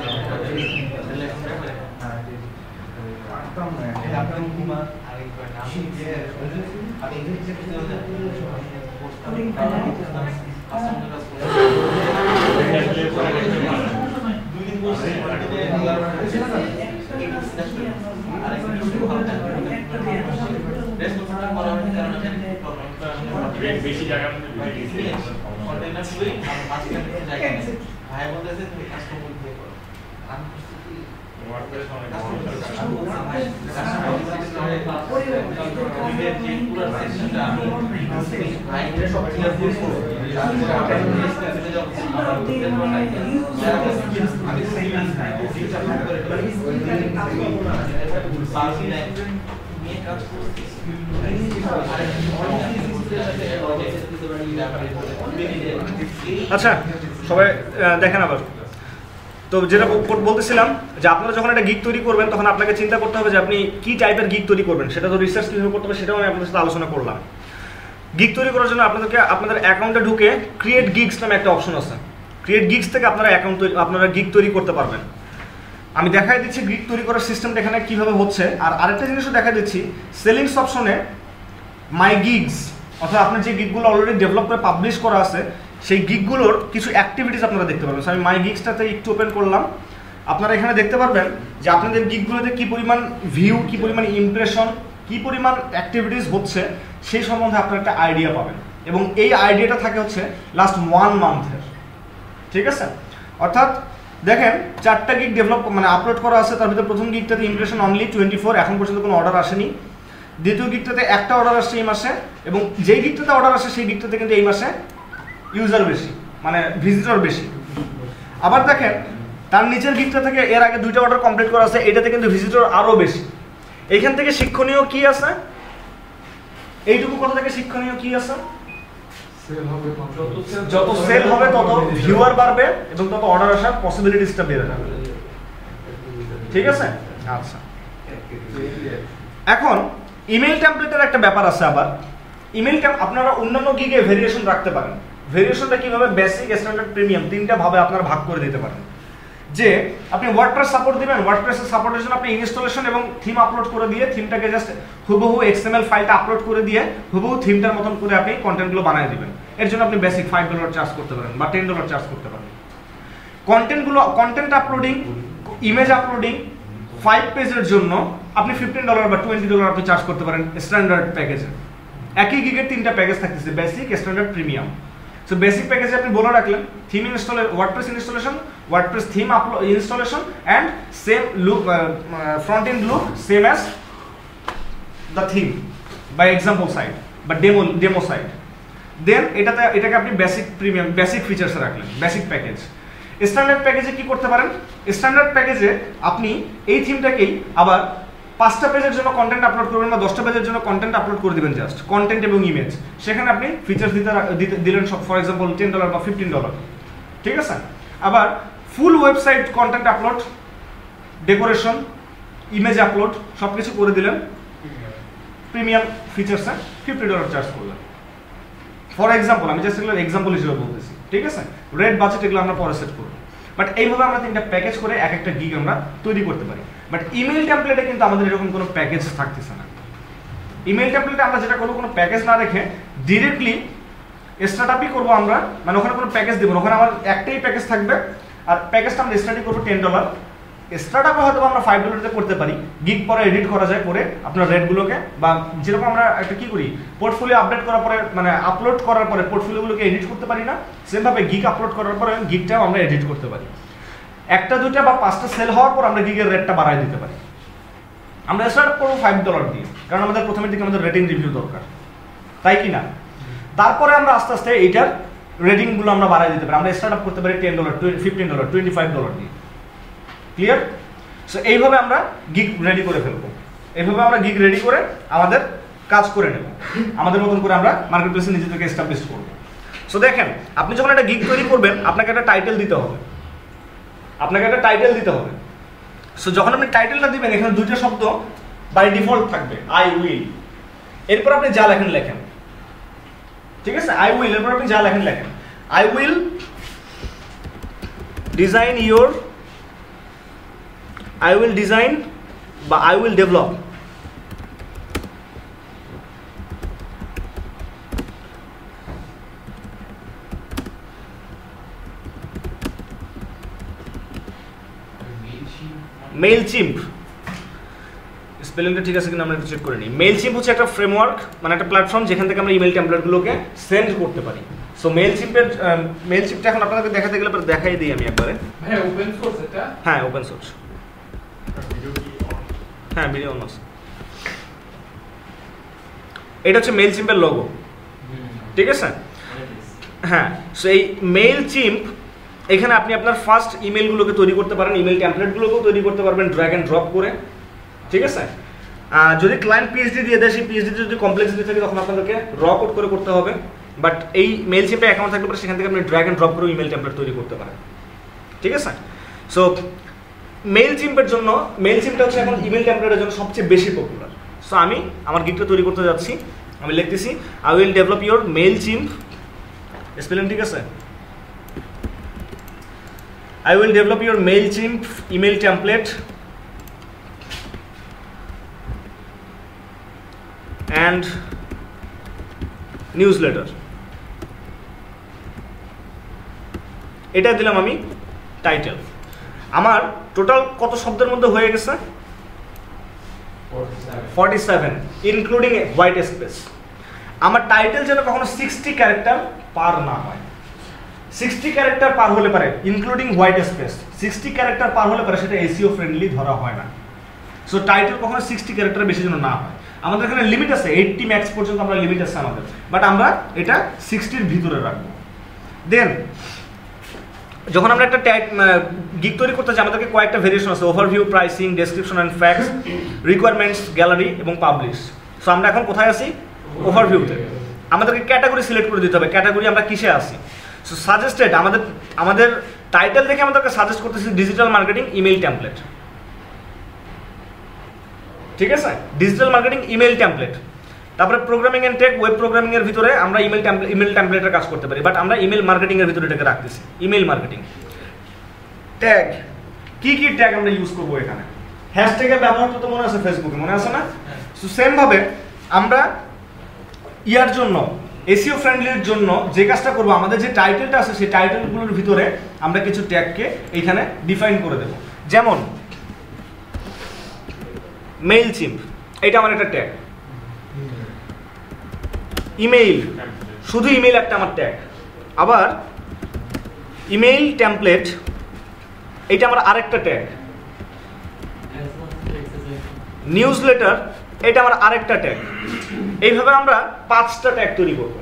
পারতাম না এই আপনার কুমার আরেকবার নাম যে আমি এই যে দুই দিন বসে বেশি জায়গা কন্টেইনার শুই আর মাঝখানে জায়গা নেই ভাই বলতেছে তুমি কাস্টমার দিয়ে করো আমি কি ওয়ার্ডপ্রেস অনেক পুরো সেকশনটা আমি ভাই এটা সব ক্লিয়ার করে করব আচ্ছা সবাই দেখেন আবার। তো যেটা বলতেছিলাম যে আপনারা যখন একটা গিগ তৈরি করবেন তখন আপনাকে চিন্তা করতে হবে যে আপনি কী টাইপের গিগ তৈরি করবেন, সেটা তো রিসার্চ কীভাবে করতে হবে সেটাও আমি আপনাদের সাথে আলোচনা করলাম। গিগ তৈরি করার জন্য আপনাদেরকে আপনাদের অ্যাকাউন্টে ঢুকে ক্রিয়েট গিগস নামে একটা অপশন আছে। ক্রিয়েট গিগস থেকে আপনারা গিগ তৈরি করতে পারবেন। আমি দেখাই দিচ্ছি গিগ তৈরি করার সিস্টেমটা এখানে কীভাবে হচ্ছে। আর আরেকটা জিনিসও দেখা দিচ্ছি, সেলিংস অপশনে মাই গিগস, অর্থাৎ আপনার যে গিগগুলো অলরেডি ডেভেলপ করে পাবলিশ করা আছে সেই গিগগুলোর কিছু অ্যাক্টিভিটিস আপনারা দেখতে পারবেন। আমি মাই গিগসটাতে একটু ওপেন করলাম, আপনারা এখানে দেখতে পারবেন যে আপনাদের গিগগুলোতে কী পরিমাণ ভিউ, কী পরিমাণ ইমপ্রেশন, কী পরিমাণ অ্যাক্টিভিটিস হচ্ছে সেই সম্বন্ধে আপনারা একটা আইডিয়া পাবেন। এবং এই আইডিয়াটা থাকে হচ্ছে লাস্ট 1 মান্থের, ঠিক আছে? অর্থাৎ দেখেন 4টা গিগ ডেভেলপ মানে আপলোড করা আছে, তার ভিতরে প্রথম গিগটাতে ইমপ্রেশন অনলি 24, এখন পর্যন্ত কোনো অর্ডার আসেনি। দ্বিতীয় গিগটাতে একটা অর্ডার আসছে এই মাসে, এবং যেই গিগটাতে অর্ডার আসে সেই গিগটাতে কিন্তু এই মাসে ইউজার বেশি, মানে ভিজিটর বেশি। আবার দেখেন তার নিচের গিগটা থেকে এর আগে 2টা অর্ডার কমপ্লিট করা আছে, এটাতে কিন্তু ভিজিটর আরও বেশি। এইখান থেকে শিক্ষণীয় কি আছে, এইটুকু কথা থেকে শিক্ষণীয় কি আছে, যত সেল হবে তত ভিউয়ার বাড়বে এবং তত অর্ডার আসার পসিবিলিটিসটা বেড়ে যাবে, ঠিক আছে? আচ্ছা, এখন ইমেল টেমপ্লেটের একটা ব্যাপার আছে। আবার ইমেল আপনারা অন্যান্য গিগে ভেরিয়েশন রাখতে পারেন। ভেরিয়েশনটা কিভাবে, বেসিক, স্ট্যান্ডার্ড, প্রিমিয়াম 3টা ভাবে আপনারা ভাগ করে দিতে পারেন। যে আপনি ওয়ার্ডপ্রেস সাপোর্ট দিবেন, ওয়ার্ডপ্রেসের সাপোর্টের জন্য আপনি ইনস্টলেশন এবং থিম আপলোড করে দিয়ে থিমটাকে জাস্ট হুবহু XML ফাইলটা আপলোড করে দিয়ে হুবহু থিমটার মতন করে আপনি কন্টেন্টগুলো বানিয়ে দিবেন। এর জন্য আপনি বেসিক $5 চার্জ করতে পারেন বা $10 চার্জ করতে পারেন। কন্টেন্ট আপলোডিং, ইমেজ আপলোডিং 5 পেজের জন্য আপনি $15 বা $20 আপনি চার্জ করতে পারেন স্ট্যান্ডার্ড প্যাকেজে। একই গিগের 3টা প্যাকেজ থাকতেছে, basic, standard, premium. So basic প্যাকেজে আপনি বলে রাখলেন theme WordPress installation, WordPress theme installation and same look, front end look same as the theme by example site বা ডেমো সাইট। দেন এটাকে আপনি বেসিক প্রিমিয়াম বেসিক ফিচার্সে রাখলেন, basic package. Standard প্যাকেজে কি করতে পারেন, স্ট্যান্ডার্ড প্যাকেজে আপনি এই থিমটাকেই আবার 5টা পেজের জন্য কন্টেন্ট আপলোড করবেন বা 10টা পেজের জন্য কন্টেন্ট আপলোড করে দিবেন, জাস্ট কন্টেন্ট এবং ইমেজ। সেখানে আপনি ফিচার্স দিলেন সব, ফর এক্সাম্পল $10 বা $15, ঠিক আছে? আবার ফুল website content upload, decoration, image upload সব কিছু করে দিলেন প্রিমিয়াম ফিচার্সে $50 চার্জ করলেন। ফর এক্সাম্পল আমি জাস্ট এগুলো এক্সাম্পল হিসেবে বলতেছি, ঠিক আছে? রেড বাজেট এগুলো আমরা পরে সেট করবো। বাট এইভাবে আমরা 3টা প্যাকেজ করে এক একটা গিগ আমরা তৈরি করতে পারি। বাট ইমেল টেমপ্লেটে কিন্তু আমাদের এরকম কোনো প্যাকেজ থাকতেছে না। ইমেল টেমপ্লেটে আমরা যেটা করবো, কোনো প্যাকেজ না রেখে ডিরেক্টলি স্টার্টআপই করবো আমরা, মানে ওখানে কোনো প্যাকেজ দেবো না, ওখানে আমার একটাই প্যাকেজ থাকবে। আর প্যাকেজটা আমরা স্টার্টই করবো $10। স্টার্টআপে হয়তো আমরা $5 করতে পারি, গিগ পরে এডিট করা যায় করে আপনার রেটগুলোকে, বা যেরকম আমরা একটা কি করি পোর্টফোলিও আপডেট করার পরে মানে আপলোড করার পরে পোর্টফোলিওগুলোকে এডিট করতে পারি না, সেমভাবে গিগ আপলোড করার পরে গিগটাও আমরা এডিট করতে পারি। 1টা 2টা বা 5টা সেল হওয়ার পর আমরা গিগের রেটটা বাড়াই দিতে পারি। আমরা স্টার্ট করবো $5 দিয়ে, কারণ আমাদের প্রথমের দিকে আমাদের রেটিং রিভিউ দরকার, তাই কি না? তারপরে আমরা আস্তে আস্তে এইটার রেটিংগুলো আমরা বাড়াই দিতে পারি। আমরা স্টার্ট আপ করতে পারি $10, $15, $25 দিয়ে। ক্লিয়ার? সো এইভাবে আমরা গিগ রেডি করে ফেলবো, এইভাবে আমরা গিগ রেডি করে আমাদের কাজ করে নেব, আমাদের মতন করে আমরা মার্কেট প্লেসে নিজেদেরকে এস্টাবলিশ করবো। সো দেখেন, আপনি যখন একটা গিগ তৈরি করবেন আপনাকে একটা টাইটেল দিতে হবে, সো যখন আপনি টাইটেলটা দিবেন এখানে 2টা শব্দ বাই ডিফল্ট থাকবে, আই উইল, এরপর আপনি যা লেখেন, ঠিক আছে? আই উইল, এরপর আপনি যা লেখেন, আই উইল ডিজাইন বা I will develop মেইলচিম্প। স্পেলিংটা ঠিক আছে কিনা আমরা একটু চেক করে নিই। মেইলচিম্প হচ্ছে একটা ফ্রেমওয়ার্ক, মানে একটা প্ল্যাটফর্ম যেখান থেকে আমরা ইমেল টেমপ্লেটগুলোকে সেন্ড করতে পারি। সো মেইলচিম্পটা এখন আপনাদেরকে দেখাতে গেলে দেখাই দিই আমি একবারে। ভাই ওপেন সোর্স এটা? হ্যাঁ ওপেন সোর্স, হ্যাঁ ভিডিও অন আছে। এটা হচ্ছে মেইলচিম্পের লোগো, ঠিক আছে? হ্যাঁ, সো এই মেইলচিম্প এখানে আপনি আপনার ফার্স্ট ইমেলগুলোকে তৈরি করতে পারেন, ইমেল টেমপ্লেটগুলোকেও তৈরি করতে পারবেন ড্র্যাগ অ্যান্ড ড্রপ করে, ঠিক আছে? যদি ক্লায়েন্ট পিএইচডি দিয়ে দেয়, সেই পিএইচডি যদি কমপ্লেক্সিটি থাকে তখন আপনাদেরকে র কোড করে করতে হবে। বাট এই মেইলচিম্পে অ্যাকাউন্ট থাকলে পরে সেখান থেকে আপনি ড্র্যাগ অ্যান্ড ড্রপ করে ইমেল টেমপ্লেট তৈরি করতে পারেন, ঠিক আছে? সো মেইলচিম্পটা হচ্ছে এখন ইমেল টেমপ্লেটের জন্য সবচেয়ে বেশি পপুলার। সো আমি আমার গিগটা তৈরি করতে যাচ্ছি, আমি লিখতেছি I will develop your Mailchimp, spelling ঠিক আছে? I will develop your MailChimp email template and newsletter. এটা দিলাম আমি টাইটেল। আমার টোটাল কত শব্দের মধ্যে হয়ে গেছে? 47 ইনক্লুডিং হোয়াইট স্পেস। আমার টাইটেল যেন কখনো 60 ক্যারেক্টার পার না হয়। 60 ক্যারেক্টার পার হলে পারে ইনক্লুডিং হোয়াইট স্পেস, 60 ক্যারেক্টার পার হলে পারে সেটা এসইও ফ্রেন্ডলি ধরা হয় না। সো টাইটেল কখনো 60 ক্যারেক্টার বেশি যেন না হয়। আমাদের এখানে লিমিট আছে 80 ম্যাক্স পর্যন্ত আমরা লিমিট আছে আমাদের, বাট আমরা এটা 60-র ভিতরে রাখবো। দেন যখন আমরা একটা ট্যাগ গিগ তৈরি করতে চাই আমাদেরকে কয়েকটা ভেরিয়েশন আছে, overview, pricing, description and facts, requirements, gallery এবং পাবলিশ। সো আমরা এখন কোথায় আছি? ওভারভিউতে। আমাদেরকে ক্যাটাগরি সিলেক্ট করে দিতে হবে, ক্যাটাগরি আমরা কিসে আসি। সো সাজেস্টেড আমাদের টাইটেল দেখে আমাদেরকে সাজেস্ট করতেছি ডিজিটাল মার্কেটিং ইমেল টেমপ্লেট, ঠিক আছে? Digital marketing email template. তারপরে programming and tech, web programming এর ভিতরে আমরা ইমেল টেমপ্লেটের কাজ করতে পারি, বাট আমরা ইমেল মার্কেটিং এর ভিতরে এটাকে রাখতেছি। ইমেল মার্কেটিং ট্যাগ, কি কি ট্যাগ আমরা ইউজ করব এখানে? হ্যাশট্যাগের ব্যবহার তো মনে আছে ফেসবুকে, মনে আছে না? সো সেম ভাবে আমরা ইয়ার জন্য এসইও ফ্রেন্ডলির জন্য যে কাজটা করব, আমাদের যে টাইটেলটা আছে সেই টাইটেলগুলোর ভিতরে আমরা কিছু ট্যাগকে এইখানে ডিফাইন করে দেব। যেমন মেইলচিম্প, এটা আমার একটা ট্যাগ। ইমেইল, শুধু ইমেইল একটা আমার ট্যাগ। আবার ইমেইল টেমপ্লেট, এটা আমার আরেকটা ট্যাগ। নিউজলেটার, এটা আমার আরেকটা ট্যাগ। এইভাবে আমরা 5টা ট্যাগ তৈরি করব।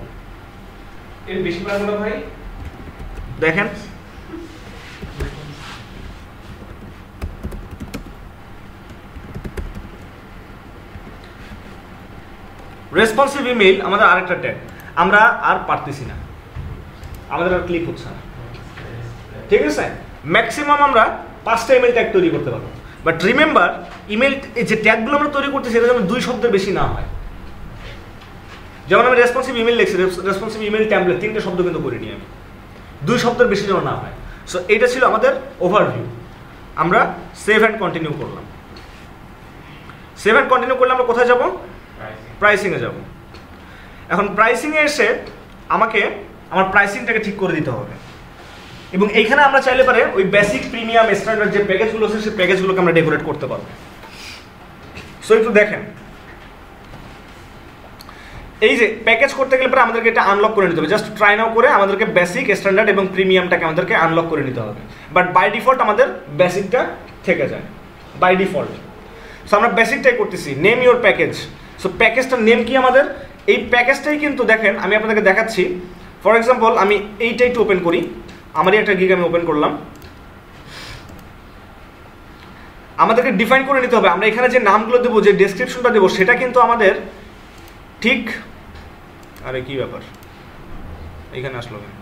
এর বেশি পারবো না ভাই, দেখেন রেসপন্সিভ ইমেইল আমাদের আরেকটা ট্যাগ। আমরা আর পারতেছি না, আমাদের আর ক্লিক হচ্ছে না, ঠিক আছে? ম্যাক্সিমাম আমরা 5টা ইমেল ট্যাগ তৈরি করতে পারবো। বাট রিমেম্বার, ইমেল যে ট্যাগগুলো আমরা তৈরি করতেছি এটা যেন 2 শব্দের বেশি না হয়। যেমন আমি রেসপন্সিভ ইমেল লিখছি, রেসপন্সিভ ইমেল টেমপ্লেট, 3টে শব্দ কিন্তু করিনি আমি, 2 শব্দের বেশি যেন না হয়। সো এটা ছিল আমাদের ওভারভিউ। আমরা সেভ অ্যান্ড কন্টিনিউ করলাম। সেভ অ্যান্ড কন্টিনিউ করলে আমরা কোথায় যাব? প্রাইসিংয়ে যাব। এখন প্রাইসিংয়ে এসে আমাকে আমার প্রাইসিংটাকে ঠিক করে দিতে হবে, এবং এইখানে আমরা চাইলে পারে ওই বেসিক, প্রিমিয়াম, স্ট্যান্ডার্ড যে প্যাকেজগুলো আছে সেই প্যাকেজগুলোকে আমরা ডেকোরেট করতে পারবো। সো একটু দেখেন, এই যে প্যাকেজ করতে গেলে পরে আমাদেরকে এটা আনলক করে নিতে হবে। জাস্ট ট্রাই নাও করে আমাদেরকে বেসিক, স্ট্যান্ডার্ড এবং প্রিমিয়ামটাকে আমাদেরকে আনলক করে নিতে হবে। বাট বাই ডিফল্ট আমাদের বেসিকটা থেকে যায় বাই ডিফল্ট। সো আমরা বেসিকটাই করতেছি। Name your package. সো প্যাকেজটার নেম কি আমাদের? এই প্যাকেজটাই কিন্তু দেখেন আমি আপনাদেরকে দেখাচ্ছি। ফর এক্সাম্পল আমি এইটা একটু ওপেন করি, আমারই একটা গিগ আমি ওপেন করলাম। আমাদেরকে ডিফাইন করে নিতে হবে আমরা এখানে যে নামগুলো দেবো, যে ডেসক্রিপশনটা দেবো, সেটা কিন্তু আমাদের ঠিক, আরে কি ব্যাপার এখানে আসলো কেন?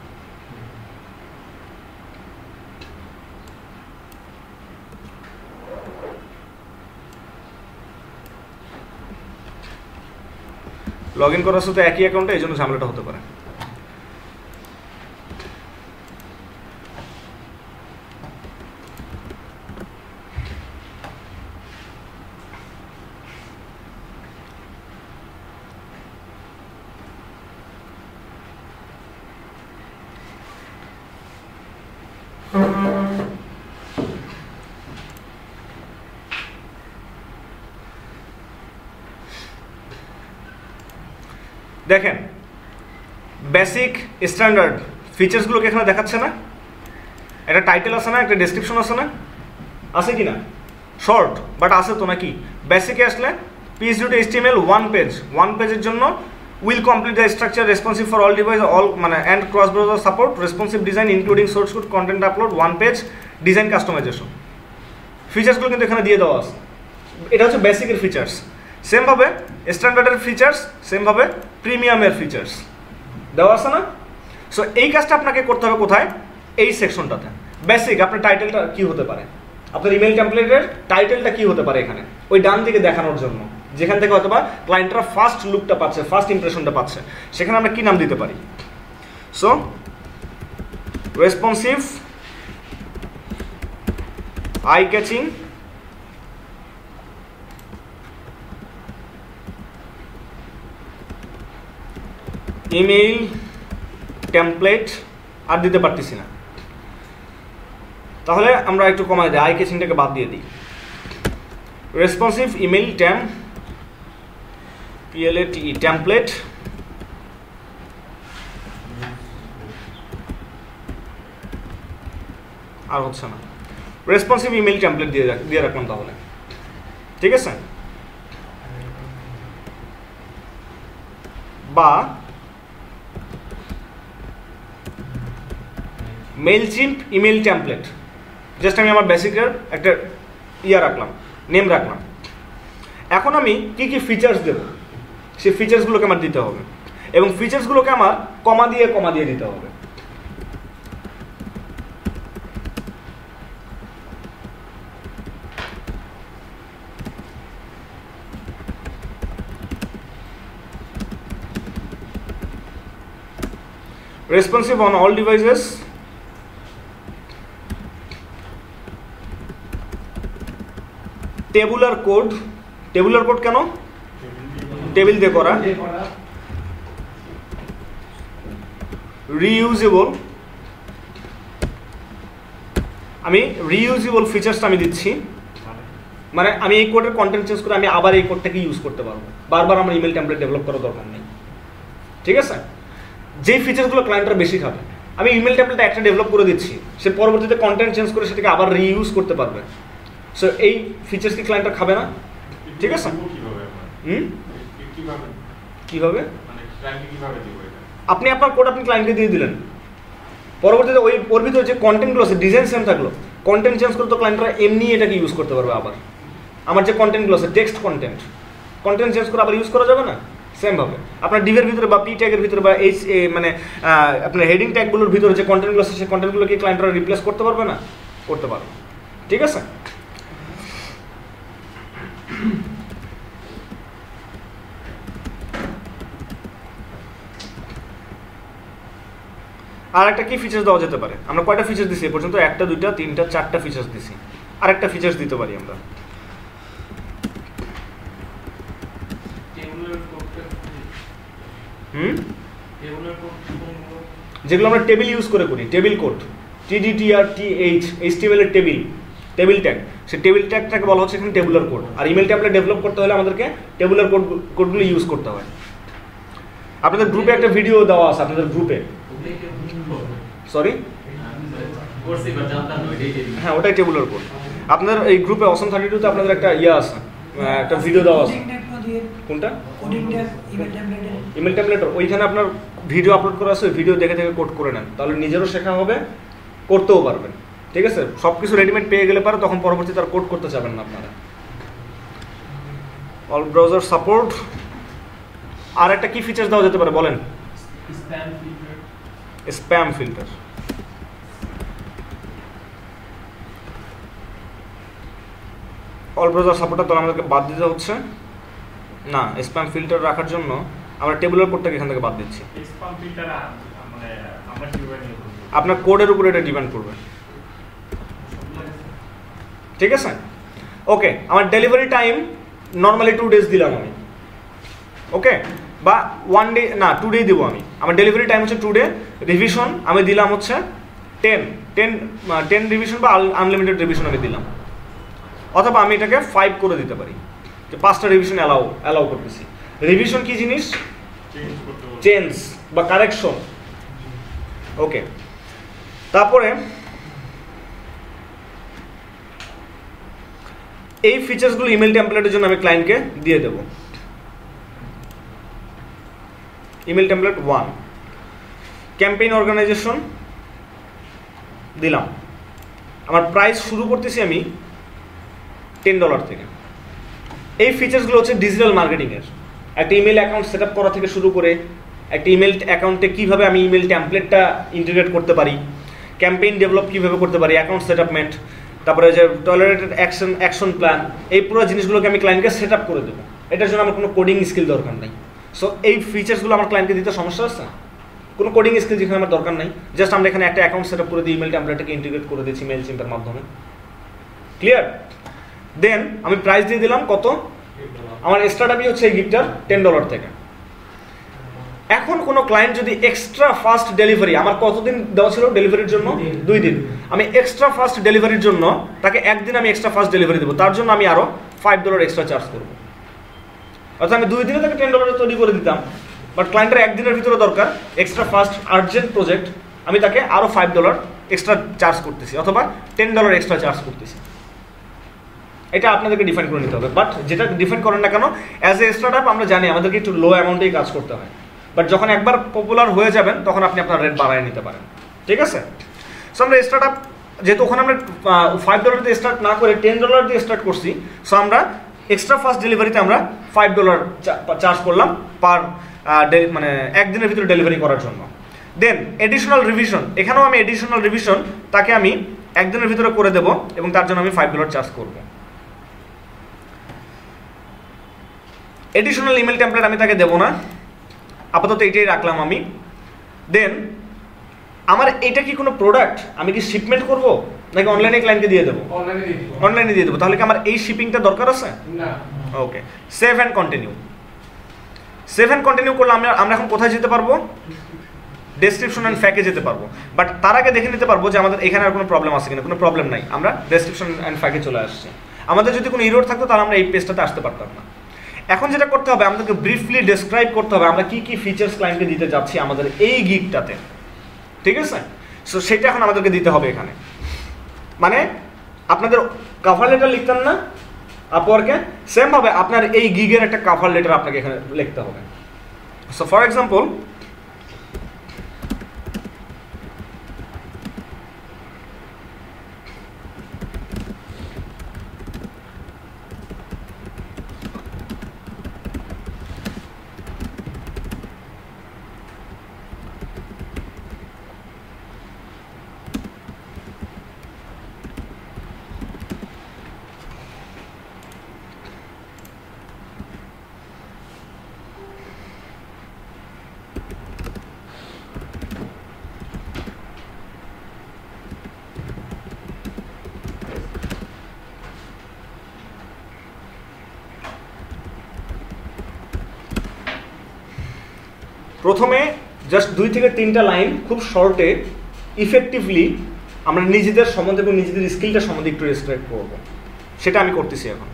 লগ ইন করার সাথে একই অ্যাকাউন্টে, এই জন্য ঝামেলাটা হতে পারে। দেখেন বেসিক, স্ট্যান্ডার্ড ফিচার্সগুলোকে এখানে দেখাচ্ছে না? একটা টাইটেল আছে না, একটা ডেসক্রিপশন আছে না, আছে কি না? শর্ট বাট আছে তো নাকি? বেসিকে আসলে PHP/HTML 1 পেজ, 1 পেজের জন্য will complete the structure, responsive for all device, all মানে and cross browser support, responsive design including source code, content upload, 1 page, design customization. ফিচার্সগুলো কিন্তু এখানে দিয়ে দেওয়া আছে। এটা হচ্ছে বেসিকের ফিচার্স। সেমভাবে স্ট্যান্ডার্ডের ফিচার্স, সেমভাবে প্রিমিয়ামের ফিচার্স দেওয়া আছে না? সো এই কাজটা আপনাকে করতে হবে কোথায়? এই সেকশনটাতে। বেসিক, আপনার টাইটেলটা কি হতে পারে, আপনার ইমেল টেমপ্লেটের টাইটেলটা কি হতে পারে এখানে ওই ডান দিকে দেখানোর জন্য, যেখান থেকে হয়তো বা ক্লায়েন্টরা ফার্স্ট লুকটা পাচ্ছে, ফার্স্ট ইমপ্রেশনটা পাচ্ছে, সেখানে আমরা কি নাম দিতে পারি? So responsive eye catching email template আর দিতে পারতেছি না, তাহলে আমরা একটু কমাই দিই, আই ক্যাচিংটাকে বাদ দিয়ে দিই। রেসপন্সিভ ইমেইল PLATE টেমপ্লেট আর হচ্ছে না, রেসপন্সিভ ইমেইল টেমপ্লেট দিয়ে রাখলাম তাহলে, ঠিক আছে। বা মেইলচিম্প ইমেইল টেমপ্লেট, জাস্ট আমি আমার বেসিকের একটা রাখলাম, নেম রাখলাম। এখন আমি কি কি ফিচার্স দেব, সেই ফিচার্সগুলোকে আমার দিতে হবে, এবং ফিচার্সগুলোকে আমার কমা দিয়ে দিতে হবে। Responsive on all devices, tabular code কেন, টেবিল দিয়ে করা, রিইউজেবল, আমি রিইউজেবল ফিচার্সটা আমি দিচ্ছি, মানে আমি এই কোডের কন্টেন্ট চেঞ্জ করে আমি আবার এই কোডটাকে ইউজ করতে পারবো, বারবার আমার ইমেল টেমপ্লেট ডেভেলপ করার দরকার নেই, ঠিক আছে। যেই ফিচার্সগুলো ক্লায়েন্টরা বেশি খাবে, আমি ইমেল টেমপ্লেট একটা ডেভেলপ করে দিচ্ছি, সে পরবর্তীতে কন্টেন্ট চেঞ্জ করে সেটাকে আবার রিইউজ করতে পারবে। সো এই ফিচার্স কি ক্লায়েন্টরা খাবে না, ঠিক আছে। কিভাবে আপনি আপনার কোড আপনি ক্লায়েন্টকে দিয়ে দিলেন, পরবর্তীতে ওর ভিতরে যে কন্টেন্টগুলো আছে ডিজাইন সেম থাকলো, কন্টেন্ট চেঞ্জ করে তো ক্লায়েন্টরা এমনি এটাকে ইউজ করতে পারবে। আবার আমার যে কন্টেন্টগুলো আছে টেক্সট কন্টেন্ট চেঞ্জ করে আবার ইউজ করা যাবে না, সেমভাবে আপনার ডিভের ভিতরে বা পি ট্যাগের ভিতরে বা মানে আপনার হেডিং ট্যাগগুলোর ভিতরে যে কন্টেন্টগুলো আছে সেই কন্টেন্টগুলোকে ক্লায়েন্টরা রিপ্লেস করতে পারবে না, করতে পারবে, ঠিক আছে। আর একটা কি ফিচার্স দেওয়া যেতে পারে, আমরা কয়টা ফিচার্স দিছি এ পর্যন্ত, 1টা 2টা 3টা 4টা ফিচার্স দিছি, আর একটা ফিচার্স দিতে পারি আমরা। যেগুলো আমরা টেবিল ইউজ করে করি, টেবিল কোড, TDTRTH HTML এর টেবিল ট্যাগ, সেই টেবিল ট্যাগটাকে বলা হচ্ছে এখানে টেবুলার কোড। আর ইমেল টেমপ্লেট ডেভেলপ করতে হলে আমাদেরকে টেবুলার কোডগুলো ইউজ করতে হয়। আপনাদের গ্রুপে একটা ভিডিও দেওয়া আছে, আপনাদের গ্রুপে, সরি হ্যাঁ ওটাই টেবুলার কোড। আপনাদের এই গ্রুপে অসম 32 তে আপনাদের একটা আছে, একটা ভিডিও দেওয়া আছে। কোনটা? ইমেল টেমপ্লেটার, ওইখানে আপনার ভিডিও আপলোড করা আছে, ভিডিও দেখে কোড করে নেন, তাহলে নিজেরও শেখা হবে, করতেও পারবেন, ঠিক আছে। সব কিছু রেডিমেড পেয়ে গেলে পারে তখন পরবর্তীতে আর কোড করতে চাবেন না আপনারা। All browser support. আর একটা কি ফিচার্স দেওয়া যেতে পারে বলেন? Spam filter. অল ব্রাউজার সাপোর্টটা তো আমাদেরকে বাদ দিতে হচ্ছে না, স্প্যাম ফিল্টার রাখার জন্য আমরা টেবুলার কোডটাকে এখান থেকে বাদ দিচ্ছি। স্প্যাম ফিল্টার মানে আমরা কিভাবে নিব? আপনার কোডের উপর এটা ডিপেন্ড করবে, ঠিক আছে। ওকে, আমার ডেলিভারি টাইম নর্মালি 2 days দিলাম আমি, ওকে, বা 1 day না 2 day দিব আমি। আমার ডেলিভারি টাইম হচ্ছে 2 day, রিভিশন আমি দিলাম হচ্ছে 10 রিভিশন বা আনলিমিটেড রিভিশন আমি দিলাম, অথবা আমি এটাকে 5 করে দিতে পারি, যে 5টা রিভিশন অ্যালাউ করতেছি। রিভিশন কি জিনিস? চেঞ্জ বা কারেকশন, ওকে। তারপরে এই ফিচার্সগুলো ইমেল টেমপ্লেটের জন্য আমি ক্লায়েন্টকে দিয়ে দেব। ইমেল টেমপ্লেট 1, ক্যাম্পেইন অর্গানাইজেশন দিলাম। আমার প্রাইস শুরু করতেছি আমি $10 থেকে। এই ফিচার্সগুলো হচ্ছে ডিজিটাল মার্কেটিংয়ের, একটা ইমেল অ্যাকাউন্ট সেট আপ করা থেকে শুরু করে একটা ইমেল অ্যাকাউন্টে কীভাবে আমি ইমেল টেমপ্লেটটা ইন্টিগ্রেট করতে পারি, ক্যাম্পেইন ডেভেলপ কীভাবে করতে পারি, অ্যাকাউন্ট সেট আপমেন্ট, তারপরে যে টলারেটেড অ্যাকশন প্ল্যান, এই পুরো জিনিসগুলোকে আমি ক্লায়েন্টকে সেট আপ করে দেবো। এটার জন্য আমার কোনো কোডিং স্কিল দরকার নেই। সো এই ফিচার্সগুলো আমার ক্লায়েন্টকে দিতে সমস্যা আছে, কোনো কোডিং স্কিল যেখানে আমার দরকার নেই, জাস্ট আমরা এখানে একটা অ্যাকাউন্ট সেট আপ করে দিই, ইমেল টেমপ্লেটটাকে ইন্টিগ্রেট করে দিচ্ছি মেইলচিম্পের মাধ্যমে। ক্লিয়ার? দেন আমি প্রাইস দিয়ে দিলাম কত, আমার স্টার্টআপই হচ্ছে এই গিগটার $10 থেকে। এখন কোনো ক্লায়েন্ট যদি এক্সট্রা ফাস্ট ডেলিভারি, আমার কতদিন দেওয়া ছিল ডেলিভারির জন্য? 2 দিন। আমি এক্সট্রা ফাস্ট ডেলিভারির জন্য তাকে একদিন আমি এক্সট্রা ফাস্ট ডেলিভারি দেবো, তার জন্য আমি আরও $5 এক্সট্রা চার্জ করবো। অর্থাৎ আমি 2 দিনে তাকে $10 তৈরি করে দিতাম, বাট ক্লায়েন্টের একদিনের ভিতরে দরকার, এক্সট্রা ফাস্ট আর্জেন্ট প্রজেক্ট, আমি তাকে আরও $5 এক্সট্রা চার্জ করতেছি, অথবা $10 এক্সট্রা চার্জ করতেছি। এটা আপনাদেরকে ডিফাইন করে নিতে হবে। বাট যেটা ডিফাইন করেন না কেন, অ্যাজ এ স্টার্টআপ আমরা জানি আমাদেরকে একটু লো অ্যামাউন্টেই কাজ করতে হয়, বাট যখন একবার পপুলার হয়ে যাবেন তখন আপনি আপনার রেট বাড়ায় নিতে পারেন। ঠিক আছে? সো আমরা স্টার্টআপ যেহেতু ওখানে আমরা $5 দিয়ে স্টার্ট না করে $10 দিয়ে স্টার্ট করছি, সো আমরা এক্সট্রা ফাস্ট ডেলিভারিতে আমরা $5 চার্জ করলাম পার মানে একদিনের ভিতরে ডেলিভারি করার জন্য। দেন এডিশনাল রিভিশন, এখানেও আমি এডিশনাল রিভিশন তাকে আমি একদিনের ভিতরে করে দেবো এবং তার জন্য আমি $5 চার্জ করবো। এডিশনাল ইমেল টেমপ্লেট আমি তাকে দেবো না, আপাতত এটাই রাখলাম আমি। দেন আমার এটা কি কোনো প্রোডাক্ট, আমি কি শিপমেন্ট করব নাকি অনলাইনে ক্লায়েন্টকে দিয়ে দেবো? অনলাইনে দিয়ে দেবো। তাহলে কি আমার এই শিপিংটা দরকার আছে? না। Okay, save and continue. Save and continue করলে আমরা এখন কোথায় যেতে পারবো? ডেসক্রিপশন অ্যান্ড ফ্যাকে যেতে পারবো। বাট তার আগে দেখে নিতে পারবো যে আমাদের এখানে আর কোনো প্রবলেম আছে কিনা। কোনো প্রবলেম নাই, আমরা ডেসক্রিপশন অ্যান্ড ফ্যাকে চলে আসছি। আমাদের যদি কোনো এরর থাকতো তাহলে আমরা এই পেজটাতে আসতে পারতাম না। এখন যেটা করতে হবে, আমাদেরকে ব্রিফলি ডেসক্রাইব করতে হবে আমরা কি কি ফিচার্স ক্লায়েন্টকে দিতে যাচ্ছি আমাদের এই গিগটাতে। ঠিক আছে? সো সেটা এখন আমাদেরকে দিতে হবে এখানে। মানে আপনাদের কভার লেটার লিখতেন না আপওয়ার্কে, সেমভাবে আপনার এই গিগের একটা কভার লেটার আপনাকে এখানে লিখতে হবে। সো ফর এক্সাম্পল, প্রথমে জাস্ট 2 থেকে 3টা লাইন খুব শর্টে ইফেক্টিভলি আমরা নিজেদের সম্বন্ধে এবং নিজেদের স্কিলটা সম্বন্ধে একটু রেসক্রাইব করবো, সেটা আমি করতেছি এখন।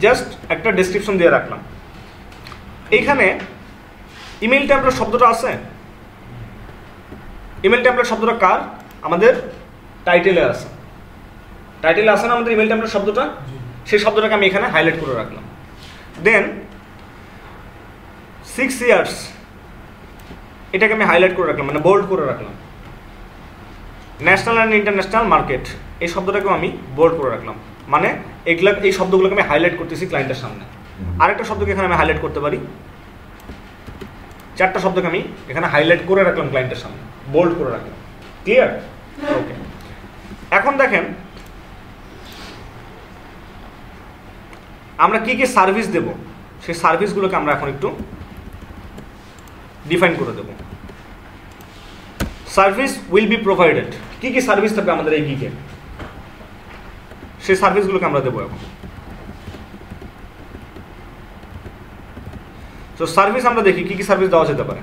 জাস্ট একটা ডেসক্রিপশন দিয়ে রাখলাম। এইখানে ইমেল টেমপ্লেট শব্দটা আছে। ইমেল টেমপ্লেট শব্দটা কার? আমাদের টাইটেলে আছে। টাইটেলে আছে না আমাদের ইমেল টেমপ্লেট শব্দটা? সেই শব্দটাকে আমি এখানে হাইলাইট করে রাখলাম। দেন 6 ইয়ার্স, এটাকে আমি হাইলাইট করে রাখলাম, মানে বোল্ড করে রাখলাম। ন্যাশনাল অ্যান্ড ইন্টারন্যাশনাল মার্কেট, এই শব্দটাকেও আমি বোল্ড করে রাখলাম। মানে এই শব্দগুলোকে আমি হাইলাইট করতেছি ক্লায়েন্টের সামনে। আরেকটা শব্দকে এখানে আমি হাইলাইট করতে পারি। 4টা শব্দকে আমি এখানে হাইলাইট করে রাখলাম ক্লায়েন্টের সামনে, বোল্ড করে রাখলাম। ক্লিয়ার? ওকে, এখন দেখেন আমরা কি কি সার্ভিস দেব, সেই সার্ভিসগুলোকে আমরা এখন একটু ডিফাইন করে দেব। সার্ভিস উইল বি প্রোভাইডেড, কি কি সার্ভিস থাকবে আমাদের এই গিগে, সেই সার্ভিসগুলোকে আমরা দেবো এখন। তো সার্ভিস আমরা দেখি কি কি সার্ভিস দেওয়া যেতে পারে।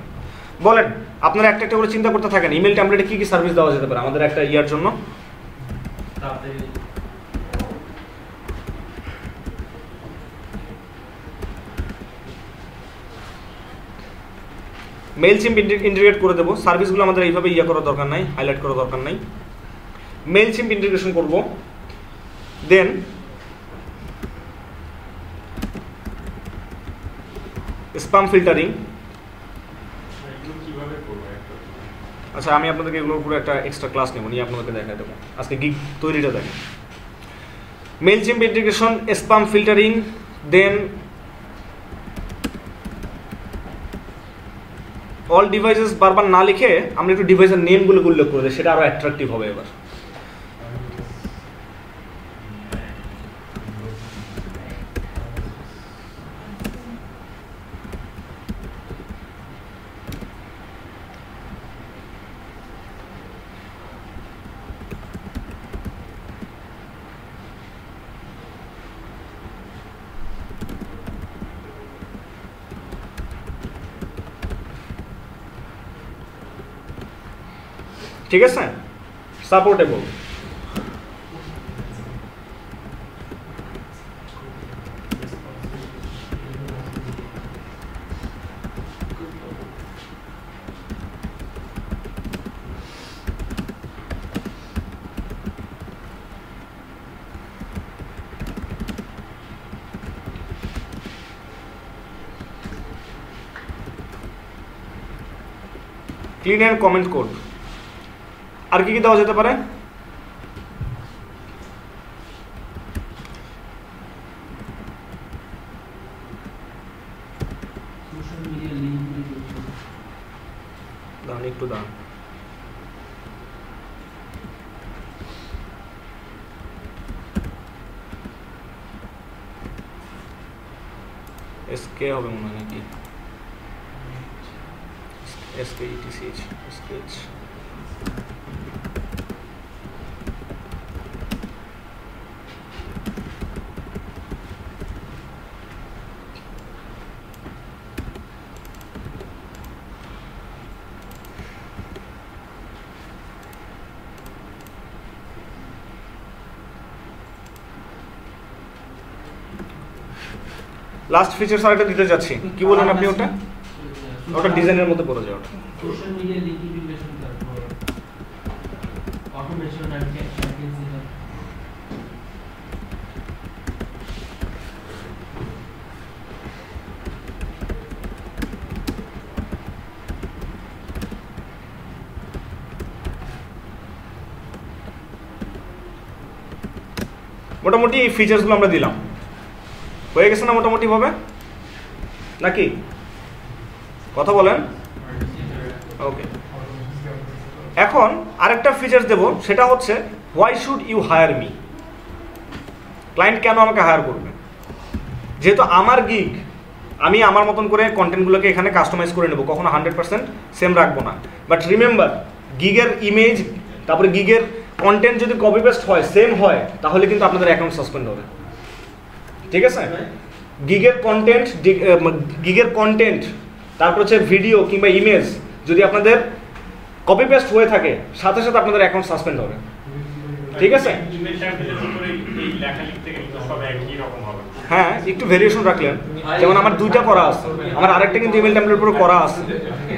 বলেন, আপনারা একটা একটা করে চিন্তা করতে থাকেন ইমেল টেমপ্লেটে কি কি সার্ভিস দেওয়া যেতে পারে আমাদের একটা ইয়ার জন্য। মেইলচিম্প ইন্টিগ্রেট করে দেবো। সার্ভিসগুলো আমাদের এইভাবে ইয়া করার দরকার নাই, হাইলাইট করার দরকার নাই। মেইলচিম্প ইন্টিগ্রেশন করব। দেন স্প্যাম ফিল্টারিং, আচ্ছা আমি আপনাদেরকে এগুলোর উপরে একটা এক্সট্রা ক্লাস নেব, নিয়ে আপনাদেরকে দেখাই দেবো। আজকে গিগ তৈরিটা দেখেন। মেইলচিম্প ইন্টিগ্রেশন, স্প্যাম ফিল্টারিং, দেন অল ডিভাইসেস বারবার না লিখে আমরা একটু ডিভাইসের নেমগুলো উল্লেখ করে দিই, সেটা আরও অ্যাট্রাকটিভ হবে এবার। ঠিক আছে, supportable. Clean and comment code. আর কি কি দেওয়া যেতে পারে? দান একটু দান। এসকে হবে মনে হয় নাকি? S K E T C H sketch. Last features আরেকটা দিতে যাচ্ছি, কি বলেন আপনি? ওটা ওটা ডিজাইনের মধ্যে পড়ে যায়। ওটা সোশ্যাল মিডিয়া লিংক ইন্টিগ্রেশন, তারপর অটোমেশন আর ক্যাম্পেইন সিস্টেম। মোটামুটি এই ফিচার্সগুলো আমরা দিলাম, হয়ে গেছে না মোটামুটি ভাবে নাকি? কথা বলেন। ওকে, এখন আরেকটা ফিচার্স দেব, সেটা হচ্ছে why should you hire me. Client কেন আমাকে হায়ার করবে? যেহেতু আমার গিগ, আমি আমার মতন করে কন্টেন্টগুলোকে এখানে কাস্টমাইজ করে নেব, কখনো 100% সেম রাখবো না। বাট রিমেম্বার, গিগের ইমেজ তারপরে গিগের কন্টেন্ট যদি কপি পেস্ট হয়, সেম হয়, তাহলে কিন্তু আপনাদের অ্যাকাউন্ট সাসপেন্ড হবে। ঠিক আছে? গিগের কন্টেন্ট তারপর হচ্ছে ভিডিও কিংবা ইমেজ যদি আপনাদের কপি পেস্ট হয়ে থাকে, সাথে সাথে আপনাদের অ্যাকাউন্ট সাসপেন্ড হবে। ঠিক আছে? হ্যাঁ, একটু ভেরিয়েশন রাখলেন। যেমন আমার দুইটা করা আছে, আমার আরেকটা কিন্তু ইমেল টেমপ্লেট উপরে করা আছে।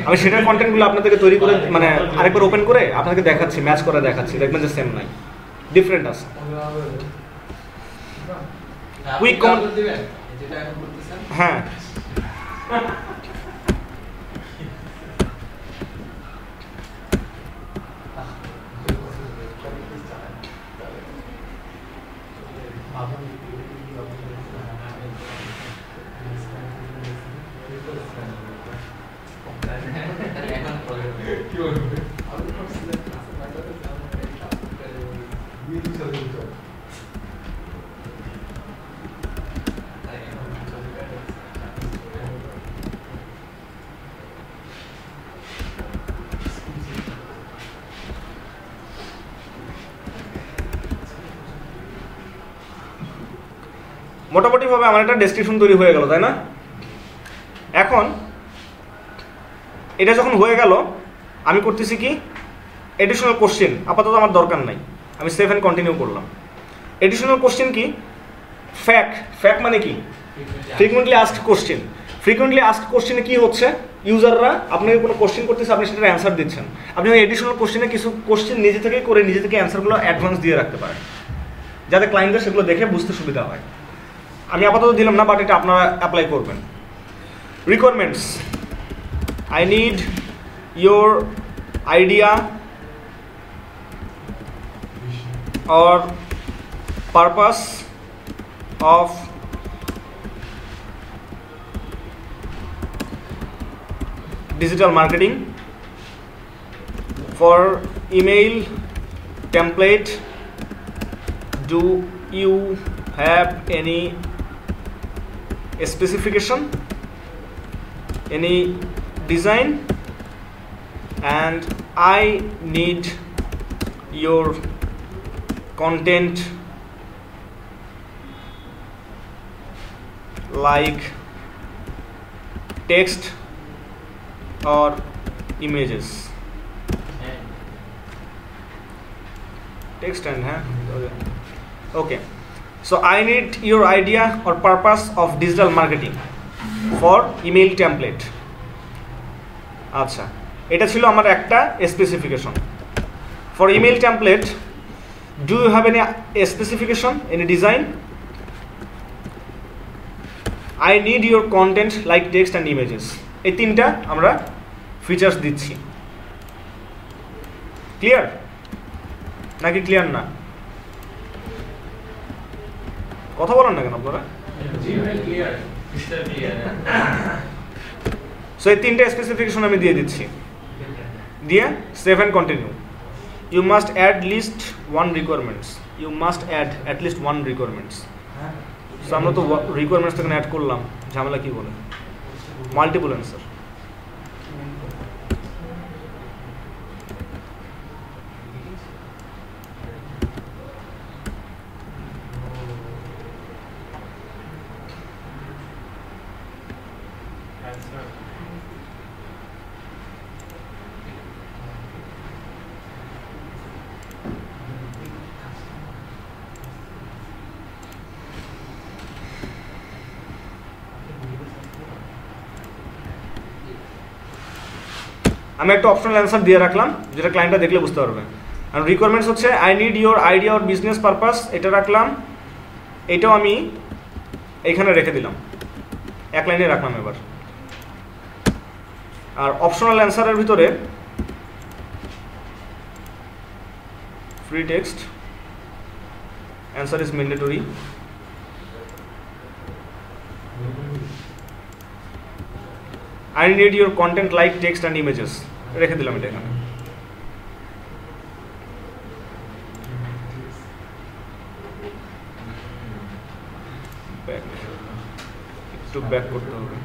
আমি সেটার কন্টেন্টগুলো আপনাদেরকে তৈরি করে মানে আরেকবার ওপেন করে আপনাদেরকে দেখাচ্ছি, ম্যাচ করে দেখাচ্ছি, দেখবেন যে সেম নাই, ডিফারেন্ট আছে। কুইক কমেন্ট দিবেন যেটা এখন করতেছেন। হ্যাঁ, মোটামুটিভাবে আমার একটা ডেসক্রিপশন তৈরি হয়ে গেল, তাই না? এখন এটা যখন হয়ে গেল, আমি করতেছি কি, এডিশনাল কোশ্চেন আপাতত আমার দরকার নাই, আমি সেভ অ্যান্ড কন্টিনিউ করলাম। এডিশনাল কোশ্চেন কি? ফ্যাক্ট মানে কি? Frequently asked question. Frequently asked কোশ্চেনে কি হচ্ছে, ইউজাররা আপনাকে কোনো কোশ্চেন করতেছে, আপনি সেটার অ্যান্সার দিচ্ছেন। আপনি ওই এডিশনাল কোশ্চেনে কিছু কোশ্চেন নিজে থেকেই করে নিজে থেকে অ্যান্সারগুলো অ্যাডভান্স দিয়ে রাখতে পারেন, যাতে ক্লায়েন্টদের সেগুলো দেখে বুঝতে সুবিধা হয়। আমি আপাতত দিলাম না, বাট এটা আপনারা অ্যাপ্লাই করবেন। Requirements, I need idea or purpose of digital marketing. For email template, do you have any specification, any design, and I need your content like text or images. Text and okay. So I need your idea or purpose of digital marketing for email template. আচ্ছা, এটা ছিল আমার একটা specification. For email template, do you have any specification, any design? I need your content like text and images. এই তিনটা আমরা features দিচ্ছি। Clear নাকি ক্লিয়ার না? কথা বলেন না কেন আপনারা? সো এই তিনটা স্পেসিফিকেশন আমি দিয়ে দিচ্ছি, দিয়ে save and continue. You must add least one requirements. You must add at least one requirements. So আমরা তো requirements থেকে অ্যাড করলাম, ঝামেলা কি বলে? Multiple answer. আমি একটা অপশনাল অ্যান্সার দিয়ে রাখলাম, যেটা ক্লায়েন্টটা দেখলে বুঝতে পারবে। আর রিকোয়ারমেন্টস হচ্ছে I need your idea or business purpose, এটা রাখলাম। এটাও আমি এইখানে রেখে দিলাম, এক লাইনে রাখলাম এবার। আর অপশনাল অ্যান্সারের ভিতরে free text, answer is mandatory. I need your content like text and images. রেখে দিলাম এটা এখানে। একটু ব্যাক করতে হবে।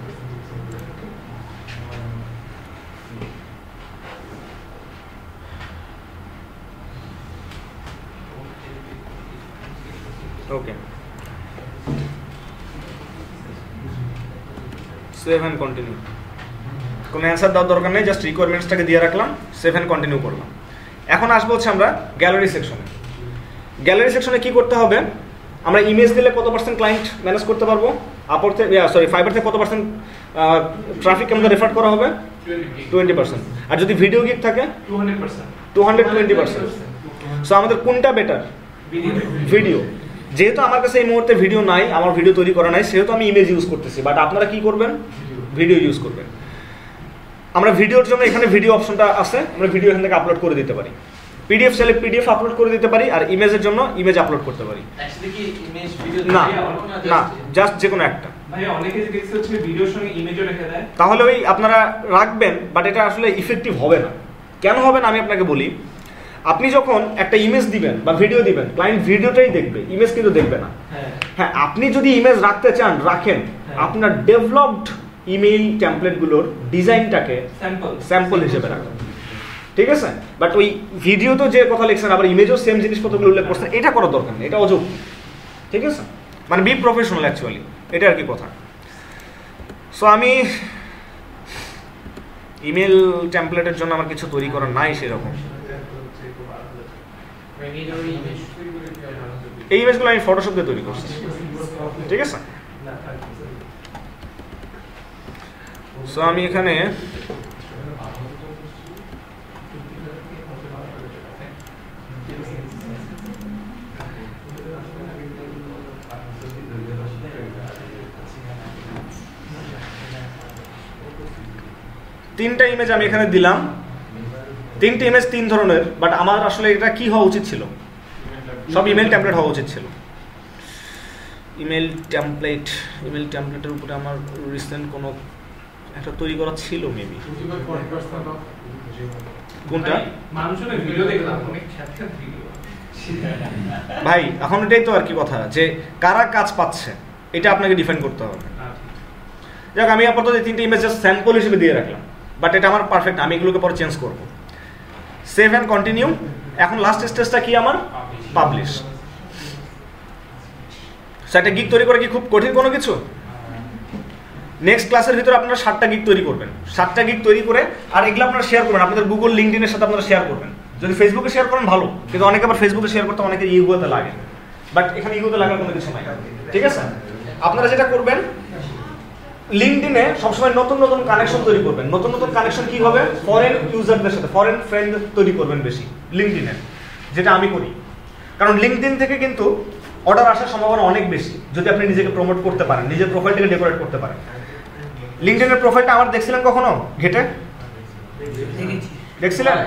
ওকে, সেভ এন্ড কন্টিনিউ। কোনো অ্যান্সার দেওয়ার দরকার নেই, জাস্ট রিকোয়ারমেন্টসটাকে দিয়ে রাখলাম, সেভ এন্ড কন্টিনিউ করলাম। এখন আসবো হচ্ছে আমরা গ্যালারি সেকশনে। গ্যালারি সেকশনে কি করতে হবে? আমরা ইমেজ দিলে কত পার্সেন্ট ক্লায়েন্ট ম্যানেজ করতে পারবো? আপর থেকে ফাইবার থেকে কত পার্সেন্ট ট্রাফিক আমাদের রেফার করা হবে? 20%। আর যদি ভিডিও গিগ থাকে 220%। সো আমাদের কোনটা বেটার? ভিডিও। যেহেতু আমার কাছে এই মুহূর্তে ভিডিও নাই, আমার ভিডিও তৈরি করা নাই, সেহেতু আমি ইমেজ ইউজ করতেছি, বাট আপনারা কি করবেন? ভিডিও ইউজ করবেন। আমরা ভিডিওর জন্য এখানে ভিডিও অপশনটা আছে, আমরা ভিডিও এখান থেকে আপলোড করে দিতে পারি। পিডিএফ চাইলে পিডিএফ আপলোড করে দিতে পারি, আর ইমেজের জন্য ইমেজ আপলোড করতে পারি। অ্যাকচুয়ালি কি ইমেজ ভিডিও না না, জাস্ট যে কোনো একটা। ভাই অনেকে যে দেখছে হচ্ছে ভিডিওর সঙ্গে ইমেজও রেখে দেয়, তাহলে ওই আপনারা রাখবেন, বাট এটা আসলে ইফেক্টিভ হবে না। কেন হবে না আমি আপনাকে বলি। আপনি যখন একটা ইমেজ দিবেন বা ভিডিও দিবেন, ক্লায়েন্ট ভিডিওটাই দেখবে, ইমেজ কিন্তু দেখবে না। হ্যাঁ, আপনি যদি ইমেজ রাখতে চান রাখেন, আপনার ডেভেলপড ইমেইল টেমপ্লেটগুলোর ডিজাইনটাকে স্যাম্পল হিসেবে রাখুন, ঠিক আছে? বাট ওই ভিডিও তো যে কথা লিখছেন আবার ইমেজও সেম জিনিসপত্রগুলো উল্লেখ করছেন, এটা করার দরকার নেই, এটা অযৌক্তিক, ঠিক আছে? মানে বি প্রফেশনাল অ্যাকচুয়ালি, এটা আর কি কথা। সো আমি ইমেল টেমপ্লেটের জন্য আমার কিছু তৈরি করার নাই সেরকম। এই ইমেজগুলো আমি ফটোশপ দিয়ে তৈরি করছি, ঠিক আছে? সো আমি এখানে তিনটা ইমেজ আমি এখানে দিলাম। তিনটে ইমেজ তিন ধরনের, বাট আমার আসলে এটা কি হওয়া উচিত ছিল, সব ইমেল টেমপ্লেট হওয়া উচিত ছিল। ইমেল টেমপ্লেটের উপরে আমার রিসেন্ট কোনো একটা তৈরি করা ছিল মেবি। কোনটা মানুষের ভিডিও দেখলাম অনেক খ্যাত ভিডিও ভাই, এখন এটাই তো আর কি কথা, যে কারা কাজ পাচ্ছে এটা আপনাকে ডিফাইন করতে হবে। যাক, আমি আপাতত এই তিনটে ইমেজ জাস্ট স্যাম্পল হিসেবে দিয়ে রাখলাম, বাট এটা আমার পারফেক্ট, আমি এগুলোকে পরে চেঞ্জ করব। Save and continue. এখন লাস্ট স্টেজটা কি আমার? পাবলিশ। একটা গিগ তৈরি করে কি খুব কঠিন কোনো কিছু? নেক্সট ক্লাসের ভিতরে আপনারা 7টা গিগ তৈরি করবেন, 7টা গিগ তৈরি করে আর এগুলো আপনারা শেয়ার করবেন আপনাদের গুগল লিঙ্কডইনের সাথে, আপনারা শেয়ার করবেন। যদি ফেসবুকে শেয়ার করেন ভালো, কিন্তু অনেকে আবার ফেসবুকে শেয়ার করতে অনেকে ইউগোতে লাগে, বাট এখানে ইউগোতে লাগার কোনো কিছু নাই, ঠিক আছে? আপনারা যেটা করবেন, লিঙ্কডইনে সবসময় নতুন নতুন কানেকশন তৈরি করবেন। নতুন নতুন কানেকশন কি হবে? ফরেন ইউজারদের সাথে, ফরেন ফ্রেন্ড তৈরি করবেন বেশি লিঙ্কডইনে, যেটা আমি করি। কারণ লিঙ্কডইন থেকে কিন্তু অর্ডার আসার সম্ভাবনা অনেক বেশি যদি আপনি নিজেকে প্রমোট করতে পারেন, নিজের প্রোফাইলটাকে ডেকোরেট করতে পারেন। লিঙ্কডইনের প্রোফাইলটা আমার দেখছিলেন কখনো ঘেটে? দেখছিলেন?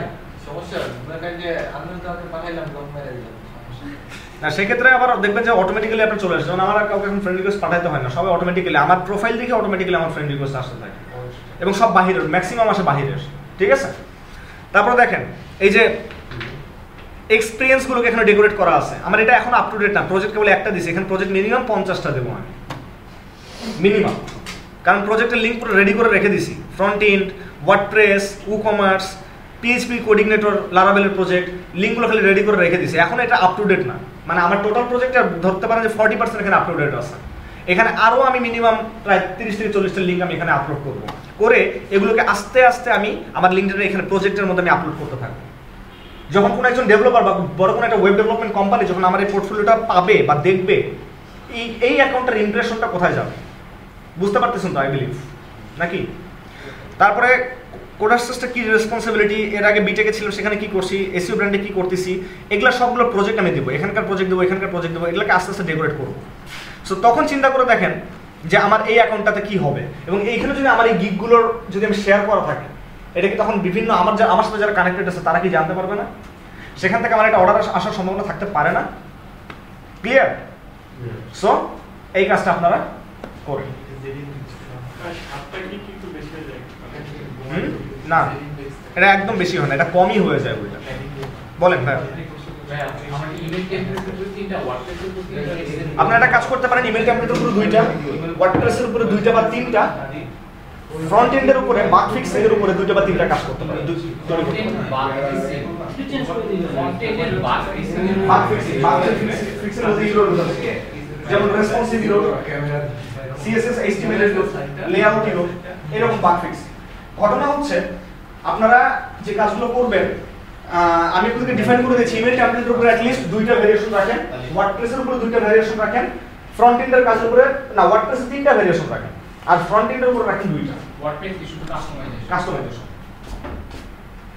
না, সেক্ষেত্রে আবার দেখবেন যে অটোমেটিক্যালি আপনার চলে আসে। যেমন আমার কাউকে এখন ফ্রেন্ড রিকোয়েস্ট পাঠাতে হয় না, সবাই অটোমেটিক্যালি আমার প্রোফাইল দেখে অটোমেটিক্যালি আমার ফ্রেন্ড রিকোয়েস্ট আসতে থাকে, এবং সব বাহিরের, ম্যাক্সিমাম আসে বাহিরের, ঠিক আছে? তারপরে দেখেন এই যে এক্সপিরিয়েন্সগুলোকে এখানে ডেকোরেট করা আছে। আমার এটা এখন আপ টু ডেট না, প্রজেক্ট কেবল একটা দিছি, এখানে প্রজেক্ট মিনিমাম 50টা দেবো আমি, মিনিমাম। কারণ প্রজেক্টের লিঙ্ক পুরো রেডি করে রেখে দিছি, front end, WordPress, WooCommerce, PHP coordinator, লারাভেলের প্রজেক্ট, লিঙ্কগুলো খালি রেডি করে রেখে দিছি। এখন এটা আপ টু ডেট না, মানে আমার টোটাল প্রজেক্টটা ধরতে পারেন যে 40% এখানে আপ টু ডেট আছে। এখানে আরও আমি মিনিমাম প্রায় 30 থেকে 40টা লিঙ্ক আমি এখানে আপলোড করবো, করে এগুলোকে আস্তে আস্তে আমি আমার লিঙ্কডইনে এখানে প্রজেক্টের মধ্যে আমি আপলোড করতে থাকবো। যখন কোনো একজন ডেভেলপার বা বড় কোনো একটা ওয়েব ডেভেলপমেন্ট কোম্পানি যখন আমার এই পোর্টফোলিওটা পাবে বা দেখবে, এই অ্যাকাউন্টের ইমপ্রেশনটা কোথায় যাবে বুঝতে পারতেছেন তো, আই বিলিভ, নাকি? তারপরে কোডার্সটা কি রেসপন্সিবিলিটি, এর আগে বিটেকে ছিল সেখানে কি করছি, এসইও ব্র্যান্ডে কি করতেছি, এগুলো সবগুলো প্রজেক্ট আমি দেবো, এখানকার প্রজেক্ট দেবো, এখানকার প্রজেক্ট দেবো, এগুলোকে আস্তে আস্তে ডেকোরেট করবো। সো তখন চিন্তা করে দেখেন যে আমার এই অ্যাকাউন্টটাতে কি হবে, এবং এইখানে যদি আমার এই গিগগুলোর যদি আমি শেয়ার করা থাকে, এটা কি তখন বিভিন্ন আমার সাথে যারা কানেক্টেড আছে তারা কি জানতে পারবে না? সেখান থেকে আমার একটা অর্ডার আসার সম্ভাবনা থাকতে পারে না। ক্লিয়ার? সো এই কাজটা আপনারা করেন। না, এটা একদম বেশি হয় না, এটা কমই হয়ে যায় ওইটা। বলেন ভাই। আপনারা একটা কাজ করতে পারেন, ইমেল টেমপ্লেটের উপরে 2টা, ওয়ার্ডপ্রেসের উপরে 2টা বা 3টা, ফ্রন্ট এন্ডের উপরে, বাগ ফিক্সিং এর উপরে 2টা বা 3টা কাজ করতে পারেন। যেমন রেসপন্সিভ ইরোড, সিএসএস এইচটিএমএল এর লেআউট ইরোড, এরকম বাগ ফিক্স। ঘটনা হচ্ছে আপনারা যে কাজগুলো করবেন, আমি আপনাদেরকে ডিফাইন করে দিচ্ছি। ইমেল টেমপ্লেটের উপরে অ্যাট লিস্ট 2টা ভেরিয়েশন রাখেন, ওয়ার্ডপ্রেসের উপরে 2টা ভেরিয়েশন রাখেন, ফ্রন্ট এন্ডের কাজের উপরে না, ওয়ার্ডপ্রেসে 3টা ভেরিয়েশন রাখেন, আর ফ্রন্ট এন্ডের উপরে রাখেন 2টা। WordPress issue customisation.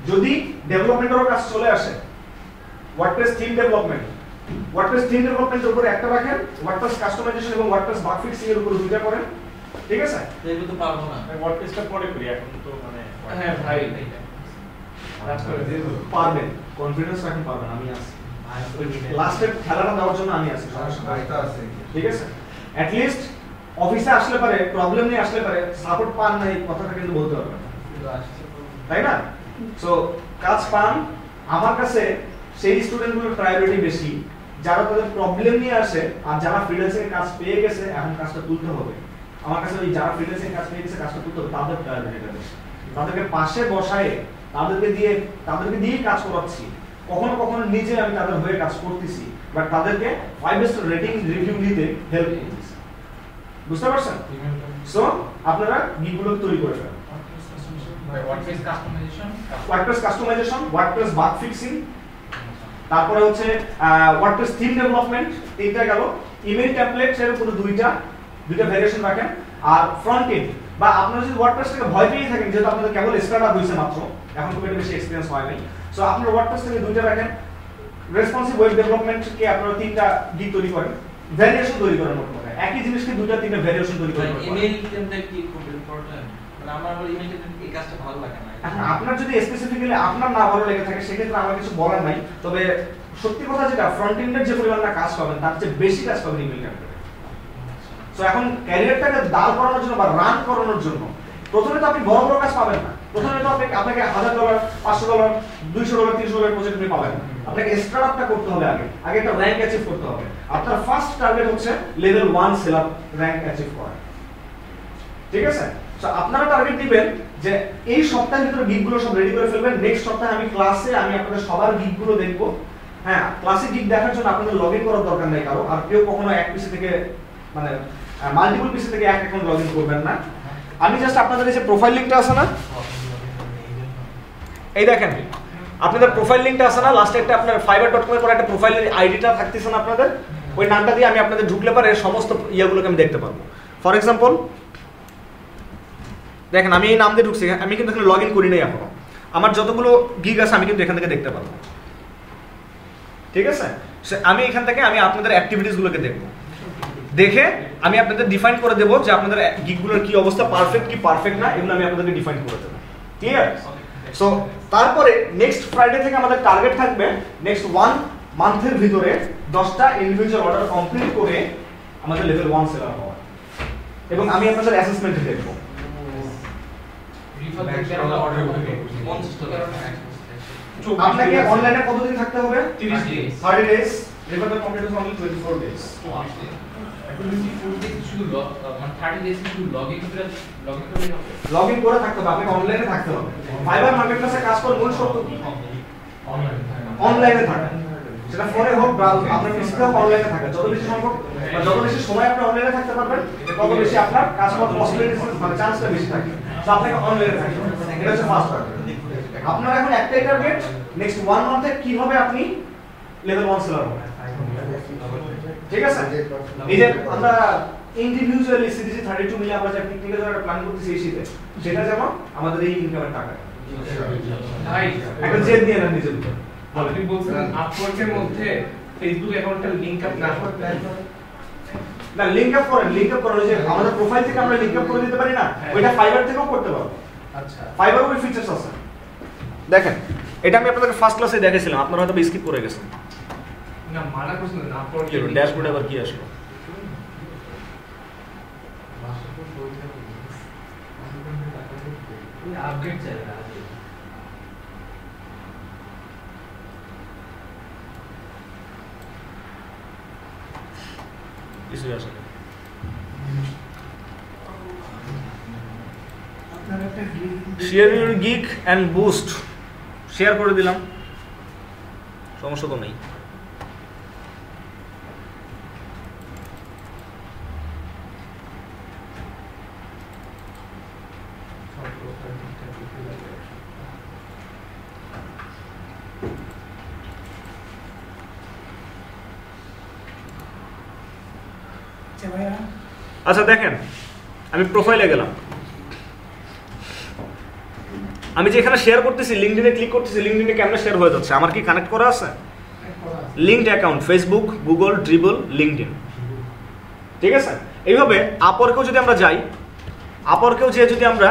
যদি ডেভেলপমেন্টেরও কাজ চলে আসে, WordPress theme development, WordPress theme ডেভেলপমেন্টের উপরে একটা রাখেন, ওয়ার্ডপ্রেস কাস্টমাইজেশন এবং ওয়ার্ডপ্রেস বাগ ফিক্সিং এর উপরে 2টা করেন, ঠিক আছে? এগুলো তো পারবো না, ওয়ার্ডপ্রেসটা পরে করি, এখন তো মানে হ্যাঁ ভাই কাজ করে দিয়ে পারবেন, কনফিডেন্স রাখেন পারবেন, আমি আছি। লাস্টে খেলাটা দেওয়ার জন্য আমি আছি, সমস্যা আছে, ঠিক আছে? অ্যাট লিস্ট অফিসে আসলে পারে, প্রবলেম নিয়ে আসলে পারে, সাপোর্ট পান না এই কথাটা কিন্তু বলতে পারবেন, তাই না? সো কাজ পান, আমার কাছে সেই স্টুডেন্টগুলোর প্রায়োরিটি বেশি যারা তাদের প্রবলেম নিয়ে আসে, আর যারা ফ্রিল্যান্সিং কাজ পেয়ে গেছে এখন কাজটা তুলতে হবে। আমার কাছে ওই যারা ফ্রিল্যান্সিং কাজ পেয়ে গেছে কাজটা তুলতে হবে, তাদের প্রায়োরিটিটা বেশি। তাদেরকে পাশে বসায় তাদেরকে দিয়ে কাজ করাচ্ছি, কখনো কখনো নিজে আমি তাদের হয়ে কাজ করতেছি, বাট তাদেরকে 5 স্টার রেটিং রিভিউ দিতে হেল্প করতেছি। বুঝতে পারছেন? সো আপনারা গিগুলো তৈরি করে ফেলেন। WordPress customisation, WordPress bug fixing, তারপরে হচ্ছে ওয়ার্ডপ্রেস থিম ডেভেলপমেন্ট, 3টা গেল। ইমেল টেমপ্লেট এর উপরে 2টা ভেরিয়েশন রাখেন, আর ফ্রন্ট এন্ড বা আপনারা যদি ওয়ার্ডপ্রেসটাকে ভয় পেয়ে থাকেন, যেহেতু আপনাদের কেবল স্টার্ট আপ হয়েছে মাত্র, এখন খুব একটা বেশি এক্সপেরিয়েন্স হয় নাই, সো আপনারা ওয়ার্ডপ্রেস থেকে 2টা রাখেন। রেসপন্সিভ ওয়েব ডেভেলপমেন্টকে আপনারা 3টা গিগ তৈরি করেন, ভেরিয়েশন তৈরি করেন, মোট কথা একই জিনিসকে 2টা 3টা ভেরিয়েশন তৈরি করেন। ইমেল টেমপ্লেট কি খুব ইম্পর্টেন্ট? মানে আমার ইমেলটা এই কাজটা ভালো লাগে না। এখন আপনার যদি স্পেসিফিক্যালি আপনার না ভালো লেগে থাকে সেক্ষেত্রে আমার কিছু বলার নাই, তবে সত্যি কথা যেটা ফ্রন্ট এন্ডের যে পরিমাণটা কাজ পাবেন তার চেয়ে বেশি কাজ পাবেন ইমেল ক্যাম্পেইনে। সো এখন ক্যারিয়ারটাকে দাঁড় করানোর জন্য বা রান করানোর জন্য প্রথমে তো আপনি বড় বড় কাজ পাবেন না, প্রথমে তো আপনাকে $1000, $500, $200, $300 প্রজেক্ট আপনি পাবেন না। আপনাকে স্টার্টআপটা করতে হবে, আগে একটা র‍্যাঙ্ক অ্যাচিভ করতে হবে। আপনার ফার্স্ট টার্গেট হচ্ছে লেভেল 1 সেলার র‍্যাঙ্ক অ্যাচিভ করা, ঠিক আছে? সো আপনারা টার্গেট দিবেন যে এই সপ্তাহের ভিতরে গিগগুলো সব রেডি করে ফেলবেন। নেক্সট সপ্তাহে আমি ক্লাসে আপনাদের সবার গিগগুলো দেখব। হ্যাঁ, ক্লাসে গিগ দেখার জন্য আপনাদের লগইন করার দরকার নেই কারো, আর কেউ কখনো এক পিসি থেকে মানে মাল্টিপল পিসি থেকে এক অ্যাকাউন্ট লগইন করবেন না। আমি জাস্ট আপনাদের এই যে প্রোফাইল লিংকটা আছে না, এই দেখেন আপনাদের প্রোফাইল লিংকটা আছে না, লাস্টে একটা আপনার fiverr.com এর পর একটা প্রোফাইলের আইডিটা থাকতেছে না আপনাদের, ওই নামটা দিয়ে আমি আপনাদের ঢুকলে পারে সমস্ত ইয়াগুলোকে আমি দেখতে পারবো। ফর এক্সাম্পল দেখেন আমি এই নাম দিয়ে ঢুকছি, আমি কিন্তু এখানে লগইন করি নাই এখনো। আমার যতগুলো গিগ আছে আমি কিন্তু এখান থেকে দেখতে পারবো, ঠিক আছে? আমি এখান থেকে আমি আপনাদের অ্যাক্টিভিটিসগুলোকে দেখবো, দেখে আমি আপনাদের ডিফাইন করে দেবো যে আপনাদের গিগগুলোর কি অবস্থা, পারফেক্ট কি পারফেক্ট না, এগুলো আমি আপনাদেরকে ডিফাইন করে দেবো, ক্লিয়ার? সো তারপরে নেক্সট ফ্রাইডে থেকে আমাদের টার্গেট থাকবে নেক্সট 1 মান্থের ভিতরে 10টা ইন্ডিভিজুয়াল অর্ডার কমপ্লিট করে আমাদের লেভেল 1 সেলার হওয়া, এবং আমি আপনাদের অ্যাসেসমেন্টে দেখবো। আপনাকে অনলাইনে কতদিন থাকতে হবে? 30 days. Refer the complete only 24 days. Login করে থাকতে হবে, আপনাকে অনলাইনে থাকতে হবে। ফাইবার মার্কেটপ্লেসে কাজ করার মূল শর্ত কি? অনলাইনে থাকা, সেটা ফোনে হোক আপনার পিসিতে হোক, অনলাইনে থাকা। যত বেশি সম্ভব বা যত বেশি সময় আপনি অনলাইনে থাকতে পারবেন তত বেশি আপনার কাজ করার পসিবিলিটি মানে চান্সটা বেশি থাকে। তো আপনাকে অনলাইনে থাকতে হবে, এটা হচ্ছে ফার্স্ট টার্গেট। আপনার এখন একটাই টার্গেট নেক্সট 1 মান্থে কিভাবে আপনি লেভেল 1 সেলার হবেন, ঠিক আছে? এই যে আমরা ইন্ডিভিজুয়ালি সিডিসি 32 মিলে আমরা যে পিকনিকের জন্য প্ল্যান করতেছি এই শীতে, সেটা যেন আমাদের এই ইনকামের টাকা এখন জেদ দিয়ে না নিজের উপর। আপনি বলছেন আপওয়ার্কের মধ্যে ফেসবুক অ্যাকাউন্টটা লিংক আপ না করতে না, লিংক আপ করেন যে আমাদের প্রোফাইল থেকে আমরা লিংক আপ করে দিতে পারি না, ওইটা ফাইবার থেকেও করতে পারবো। আচ্ছা, ফাইবার ওই ফিচারস আছে। দেখেন এটা আমি আপনাদের ফার্স্ট ক্লাসে দেখাইছিলাম, আপনারা হয়তো স্কিপ করে গেছেন। না মানা করছেন না আপওয়ার্কে ড্যাশবোর্ডে আবার কি আসলো? আপডেট চাই না। কিছুই আসলে আপনারা একটা share your gig and boost share করে দিলাম, সমস্যা তো নেই। আচ্ছা দেখেন আমি প্রোফাইলে গেলাম, আমি যে এখানে শেয়ার করতেছি লিংকডইনে ক্লিক করতেছি, লিংকডইনে কেমনে শেয়ার হয়ে যাচ্ছে? আমার কি কানেক্ট করা আছে? Linked account Facebook, Google, dribble, LinkedIn, ঠিক আছে? এইভাবে আপওয়ার্কেও যদি আমরা যাই, আপওয়ার্কেও যে যদি আমরা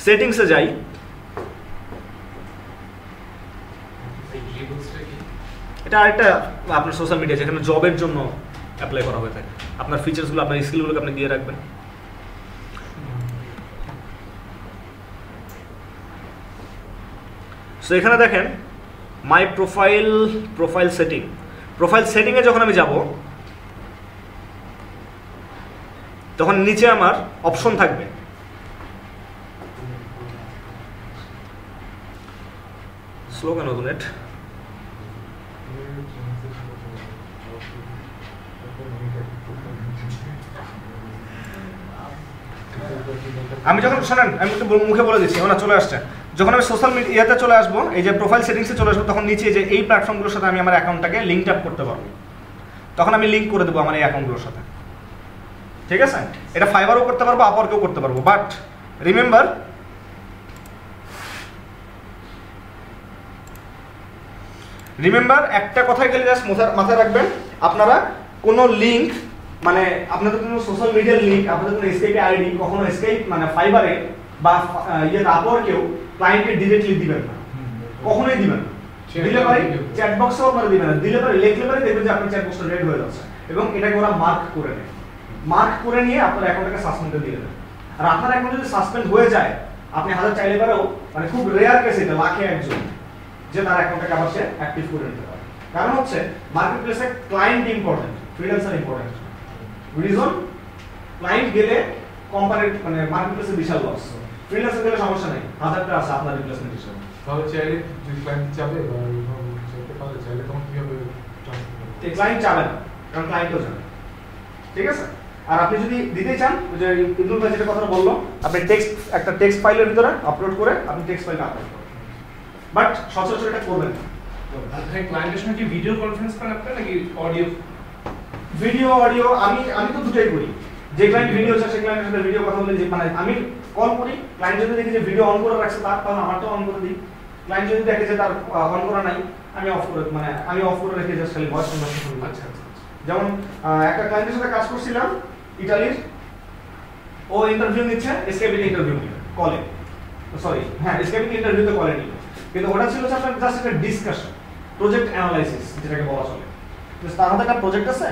সেটিংসে যাই, এটা আরেকটা আপনার সোশ্যাল মিডিয়া যেখানে জবের জন্য অ্যাপ্লাই করা হয়ে থাকে। আপনার ফিচার্সগুলো আপনার স্কিলগুলোকে আপনি দিয়ে রাখবেন। সো এখানে দেখেন মাই প্রোফাইল সেটিংয়ে যখন আমি যাব তখন নিচে আমার অপশন থাকবে, স্লো কেন নেট? আমি যখন শোনেন আমি একটু মুখে বলে দিচ্ছি, ওনা চলে আসছে। যখন আমি সোশ্যাল মিডিয়াতে চলে আসবো, এই যে প্রোফাইল সেটিংসে চলে আসবো, তখন নিচে যে এই প্ল্যাটফর্মগুলোর সাথে আমি আমার অ্যাকাউন্টটাকে লিঙ্ক আপ করতে পারবো, তখন আমি লিঙ্ক করে দেবো আমার এই অ্যাকাউন্টগুলোর সাথে, ঠিক আছে? এটা ফাইবারও করতে পারবো, আপওয়ার্কেও করতে পারবো। বাট রিমেম্বার একটা কথাই গেলে জাস্ট মাথায় রাখবেন, আপনারা কোনো লিঙ্ক মানে আপনাদের কোনো সোশ্যাল মিডিয়ার লিঙ্ক, আপনাদের কোনো এসকেপে আইডি কখনো এসকেপ মানে ফাইবারে বা আপওয়ার্কেও ক্লায়েন্টকে ডিরেক্টলি দিবেন না, কখনোই দিবেন না। দিলে পারে চ্যাট বক্সেও আপনারা দিবেন না, দিলে পারে লিখলে পারে দেখবেন যে আপনার চ্যাট বক্সটা রেড হয়ে যাচ্ছে, এবং এটাকে ওরা মার্ক করে নেয়। মার্ক করে নিয়ে আপনার অ্যাকাউন্টটাকে সাসপেন্ডে দিয়ে দেন। আর আপনার অ্যাকাউন্ট যদি সাসপেন্ড হয়ে যায়, আপনি হাজার চাইলে পারেও, মানে খুব রেয়ার কেস এটা, লাখে একজন যে তার অ্যাকাউন্টটাকে আবার সে অ্যাক্টিভ করে নিতে পারে। কারণ হচ্ছে মার্কেটপ্লেসে client important, freelancer important. Reason, client গেলে কোম্পানির মানে মার্কেটপ্লেসে বিশাল লস, ফ্রিল্যান্সার গেলে সমস্যা নেই, হাজারটা আছে আপনার রিপ্লেসমেন্ট হিসেবে। তাহলে চাইলে যদি ক্লায়েন্ট চাবে বা চাইতে পারে, চাইলে তখন কিভাবে ট্রান্সফার করবে? ক্লায়েন্ট চাবে না, কারণ ক্লায়েন্টও জানে। ঠিক আছে? আর আপনি যদি দিতে চান, যে ইবনুল ভাই যেটা কথা বললো, আপনি একটা টেক্সট ফাইলের ভিতরে আপলোড করে আপনি টেক্সট ফাইলটা আপলোড করুন, বাট সচরাচর এটা করবেন না। ক্লায়েন্টের সঙ্গে কি ভিডিও কনফারেন্স করেন আপনারা নাকি অডিও? ভিডিও অডিও আমি তো দুটোই করি। যে ক্লায়েন্ট ভিডিও চায় সেই ক্লায়েন্টের সাথে ভিডিও কথা বলে, যে মানে আমি কল করি, ক্লায়েন্ট যদি দেখে যে ভিডিও অন করে রাখছে তাহলে আমারটাও অন করে দিই। ক্লায়েন্ট যদি দেখে যে তার অন করা নাই, আমি অফ করে রেখে জাস্ট খালি ভয়েস কনভারসেশন করি। আচ্ছা। যেমন একটা ক্লায়েন্টের সাথে কাজ করছিলাম ইতালির, ও ইন্টারভিউ নিচ্ছে, এসকেপিতে ইন্টারভিউ নিল কলে, সরি হ্যাঁ এসকেপিতে ইন্টারভিউতে কলে নিল, কিন্তু ওটা ছিল আপনার জাস্ট একটা ডিসকাশন, প্রজেক্ট অ্যানালাইসিস যেটাকে বলা চলে। তার হাতে একটা প্রজেক্ট আছে,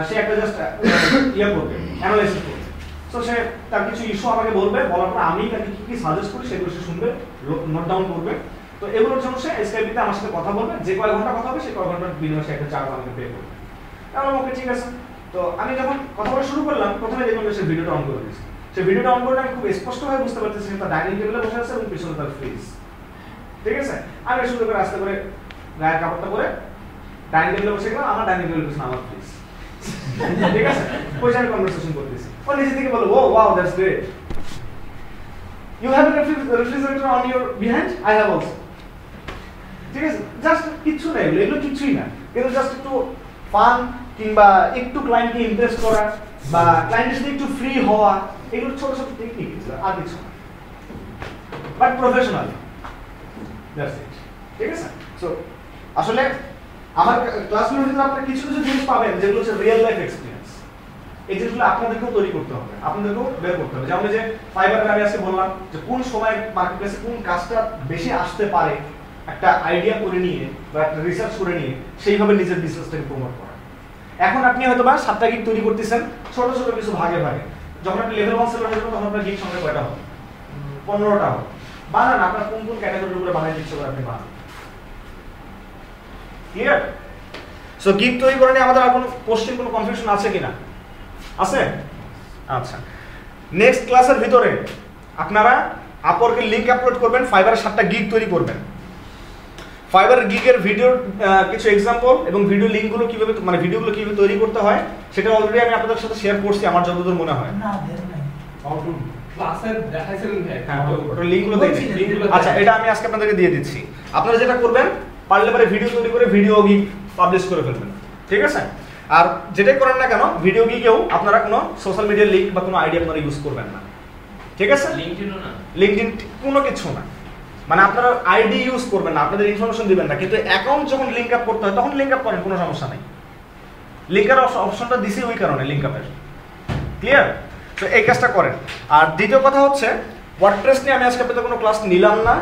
সে একটা জাস্ট করবে, অ্যানালাইসিস করবে। সো সে তার কিছু ইস্যু আমাকে বলবে, বলার পর আমি তাকে কি কি সাজেস্ট করি সেগুলো সে শুনবে, নোট ডাউন করবে। তো এগুলোর জন্য সে স্কাইপিতে আমার সাথে কথা বলবে, যে কয় ঘন্টা কথা হবে সেই কয় ঘন্টার বিনিময়ে সে একটা চার্জ আমাকে পে করবে। আমি ওকে ঠিক আছে। তো আমি যখন কথা বলা শুরু করলাম, প্রথমে দেখলাম সে ভিডিওটা অন করে দিয়েছে। সে ভিডিওটা অন করে আমি খুব স্পষ্টভাবে বুঝতে পারতেছি তার ডাইনিং টেবিলে বসে আছে এবং পিছনে তার ফ্রিজ। ঠিক আছে? আমি শুরু করে আস্তে করে গায়ের কাপড়টা পরে ডাইনিং টেবিলে বসে গেলাম, আমার ডাইনিং টেবিলের পিছনে আমার ফ্রিজ। ঠিক আছে? ওই আমি কনভারসেশন করতেছি, ও নিজে থেকে বলল, oh wow that's great, you have a refrigerator on your behind, I have also. ঠিক আছে? জাস্ট কিছু না, এগুলো কিছুই না, কিন্তু জাস্ট একটু ফান কিংবা একটু ক্লায়েন্টকে ইমপ্রেস করা বা ক্লায়েন্টের সাথে একটু ফ্রি হওয়া, এগুলো ছোট ছোট টেকনিক, আর কিছু না, বাট প্রফেশনাল। That's it. ঠিক আছে? সো আসলে আমার ক্লাসগুলোর ভিতরে আপনারা কিছু কিছু জিনিস পাবেন যেগুলো হচ্ছে রিয়েল লাইফ এক্সপিরিয়েন্স। এই জিনিসগুলো আপনাদেরকেও তৈরি করতে হবে, আপনাদেরকেও বের করতে হবে। যেমন যে ফাইবারে আমি আজকে বললাম যে কোন সময় মার্কেটপ্লেসে কোন কাজটা বেশি আসতে পারে, একটা আইডিয়া করে নিয়ে বা একটা রিসার্চ করে নিয়ে সেইভাবে নিজের বিজনেসটাকে প্রমোট করা। এখন আপনি হয়তো বা 7টা গিগ তৈরি করতেছেন ছোট ছোট কিছু ভাগে ভাগে, যখন আপনি লেভেল 1 সেলার হয়ে যাবেন তখন আপনার গিগ সংখ্যা কয়টা হবে? 15টা হবে। বানান, আপনার কোন কোন ক্যাটাগরির উপরে বানাই দিচ্ছে আপনি বানান। ক্লিয়ার? সো গিগ তৈরি করে নিয়ে আমাদের আর কোনো কোশ্চেন, কোনো কনফিউশন আছে কিনা? আছে? আচ্ছা, নেক্সট ক্লাসের ভিতরে আপনারা আপওয়ার্কের লিংক আপলোড করবেন, ফাইবারের 7টা গিগ তৈরি করবেন। ফাইবারের গিগের ভিডিওর কিছু এক্সাম্পল এবং ভিডিও লিঙ্কগুলো কিভাবে, মানে ভিডিওগুলো কিভাবে তৈরি করতে হয় সেটা অলরেডি আমি আপনাদের সাথে শেয়ার করছি আমার যতদূর মনে হয়। না দেন নাই, ক্লাসে দেখাইছিলেন ভাই, হ্যাঁ ওটা লিঙ্কগুলো দেন। আচ্ছা, এটা আমি আজকে আপনাদেরকে দিয়ে দিচ্ছি। আপনারা যেটা করবেন, পারলে পারে ভিডিও তৈরি করে ভিডিও গিগ পাবলিশ করে ফেলবেন। ঠিক আছে? আর যেটাই করেন না কেন, ভিডিও গিগেও আপনারা কোনো সোশ্যাল মিডিয়ার লিঙ্ক বা কোনো আইডি আপনারা ইউজ করবেন না। ঠিক আছে? লিংকডইনও না, লিংকডইন কোনো কিছু না, মানে আপনারা আইডি ইউজ করবেন না, আপনাদের ইনফরমেশন দিবেন না, কিন্তু অ্যাকাউন্ট যখন লিংক আপ করতে হয় তখন লিংক আপ করেন, কোনো সমস্যা নেই। লিংকের অপশনটা দিছি ওই কারণে, লিংক আপের। ক্লিয়ার? তো এই কাজটা করেন। আর দ্বিতীয় কথা হচ্ছে, ওয়ার্ডপ্রেস নিয়ে আমি আজকে আপনাদের কোনো ক্লাস নিলাম না,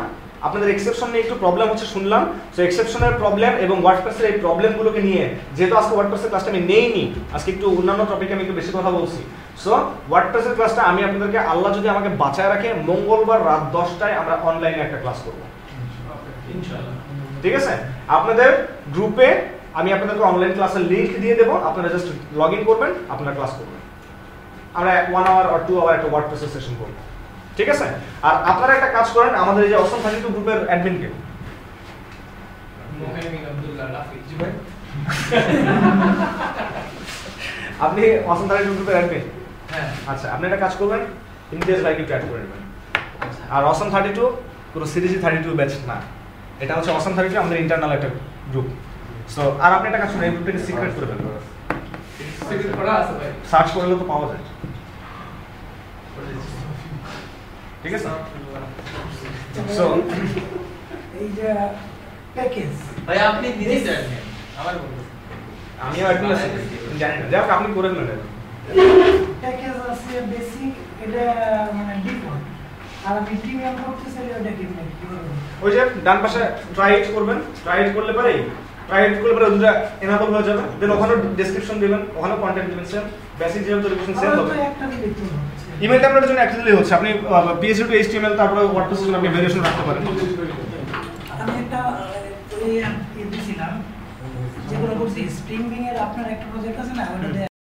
আপনাদের এক্সেপশন নিয়ে একটু প্রবলেম হচ্ছে শুনলাম। সো এক্সেপশনের প্রবলেম এবং ওয়ার্ডপ্রেসের এই প্রবলেমগুলোকে নিয়ে, যেহেতু আজকে ওয়ার্ডপ্রেসের ক্লাসটা আমি নেইনি, আজকে একটু অন্যান্য টপিকে আমি একটু বেশি কথা বলছি। সো ওয়ার্ডপ্রেসের ক্লাসটা আমি আপনাদেরকে, আল্লাহ যদি আমাকে বাঁচায় রাখে, মঙ্গলবার রাত 10টায় আমরা অনলাইনে একটা ক্লাস করবো ইনশাআল্লাহ। ঠিক আছে? আপনাদের গ্রুপে আমি আপনাদেরকে অনলাইন ক্লাসের লিংক দিয়ে দেবো, আপনারা জাস্ট লগ ইন করবেন, আপনারা ক্লাস করবেন। আমরা 1 আওয়ার আর 2 আওয়ার একটা ওয়ার্ডপ্রেসের সেশন করবো। ঠিক আছে? আর আপনারা একটা কাজ করেন, আমাদের এই যে অসম 32 গ্রুপের অ্যাডমিনকে, মোহাইমিন আব্দুল্লাহ রাফি, জি ভাই আপনি অসম 32 গ্রুপের অ্যাডমিন? হ্যাঁ। আচ্ছা, আপনি একটা কাজ করবেন, ইমতিয়াজ ভাইকে একটু অ্যাড করে নেবেন। আর অসম 32 পুরো সিরিজ 32 ব্যাচ না, এটা হচ্ছে অসম 32 আমাদের ইন্টারনাল একটা গ্রুপ। সো আর আপনি একটা কাজ করুন, এই গ্রুপটাকে সিক্রেট করে ফেলবেন, সিক্রেট করা আছে ভাই, সার্চ করলে তো পাওয়া যায়। ঠিক আছে? সো এই যে প্যাকেজ, ভাই আপনি নিজে জানেন, আমার বলতেছেন আমিও অ্যাডমিন আছি, জানি না, যাক আপনি করে ফেলেন। প্যাকেজ আছে বেসিক, এটা মানে ডিফল্ট। আর আমি প্রিমিয়াম করতে চাইলে ওটা কিভাবে করব? ওই যে ডান পাশে ট্রাই ইট করবেন, ট্রাই ইট করলে পরে দুটো এনাবল হয়ে যাবে। দেন ওখানে ডেসক্রিপশন দিবেন, ওখানে কন্টেন্ট দিবেন, সেম বেসিক যেমন তৈরি করছেন সেম আমার হবে। তো একটা দিলেই তো হচ্ছে। ইমেলটা আপনার জন্য একটা দিলেই হচ্ছে। আপনি PHP টু HTML তারপরে ওয়ার্ডপ্রেসের জন্য আপনি ভেরিয়েশন রাখতে পারেন। আমি একটা দিয়েছিলাম যেগুলো করছি স্প্রিং বিং এর আপনার একটা প্রজেক্ট আছে না ওটা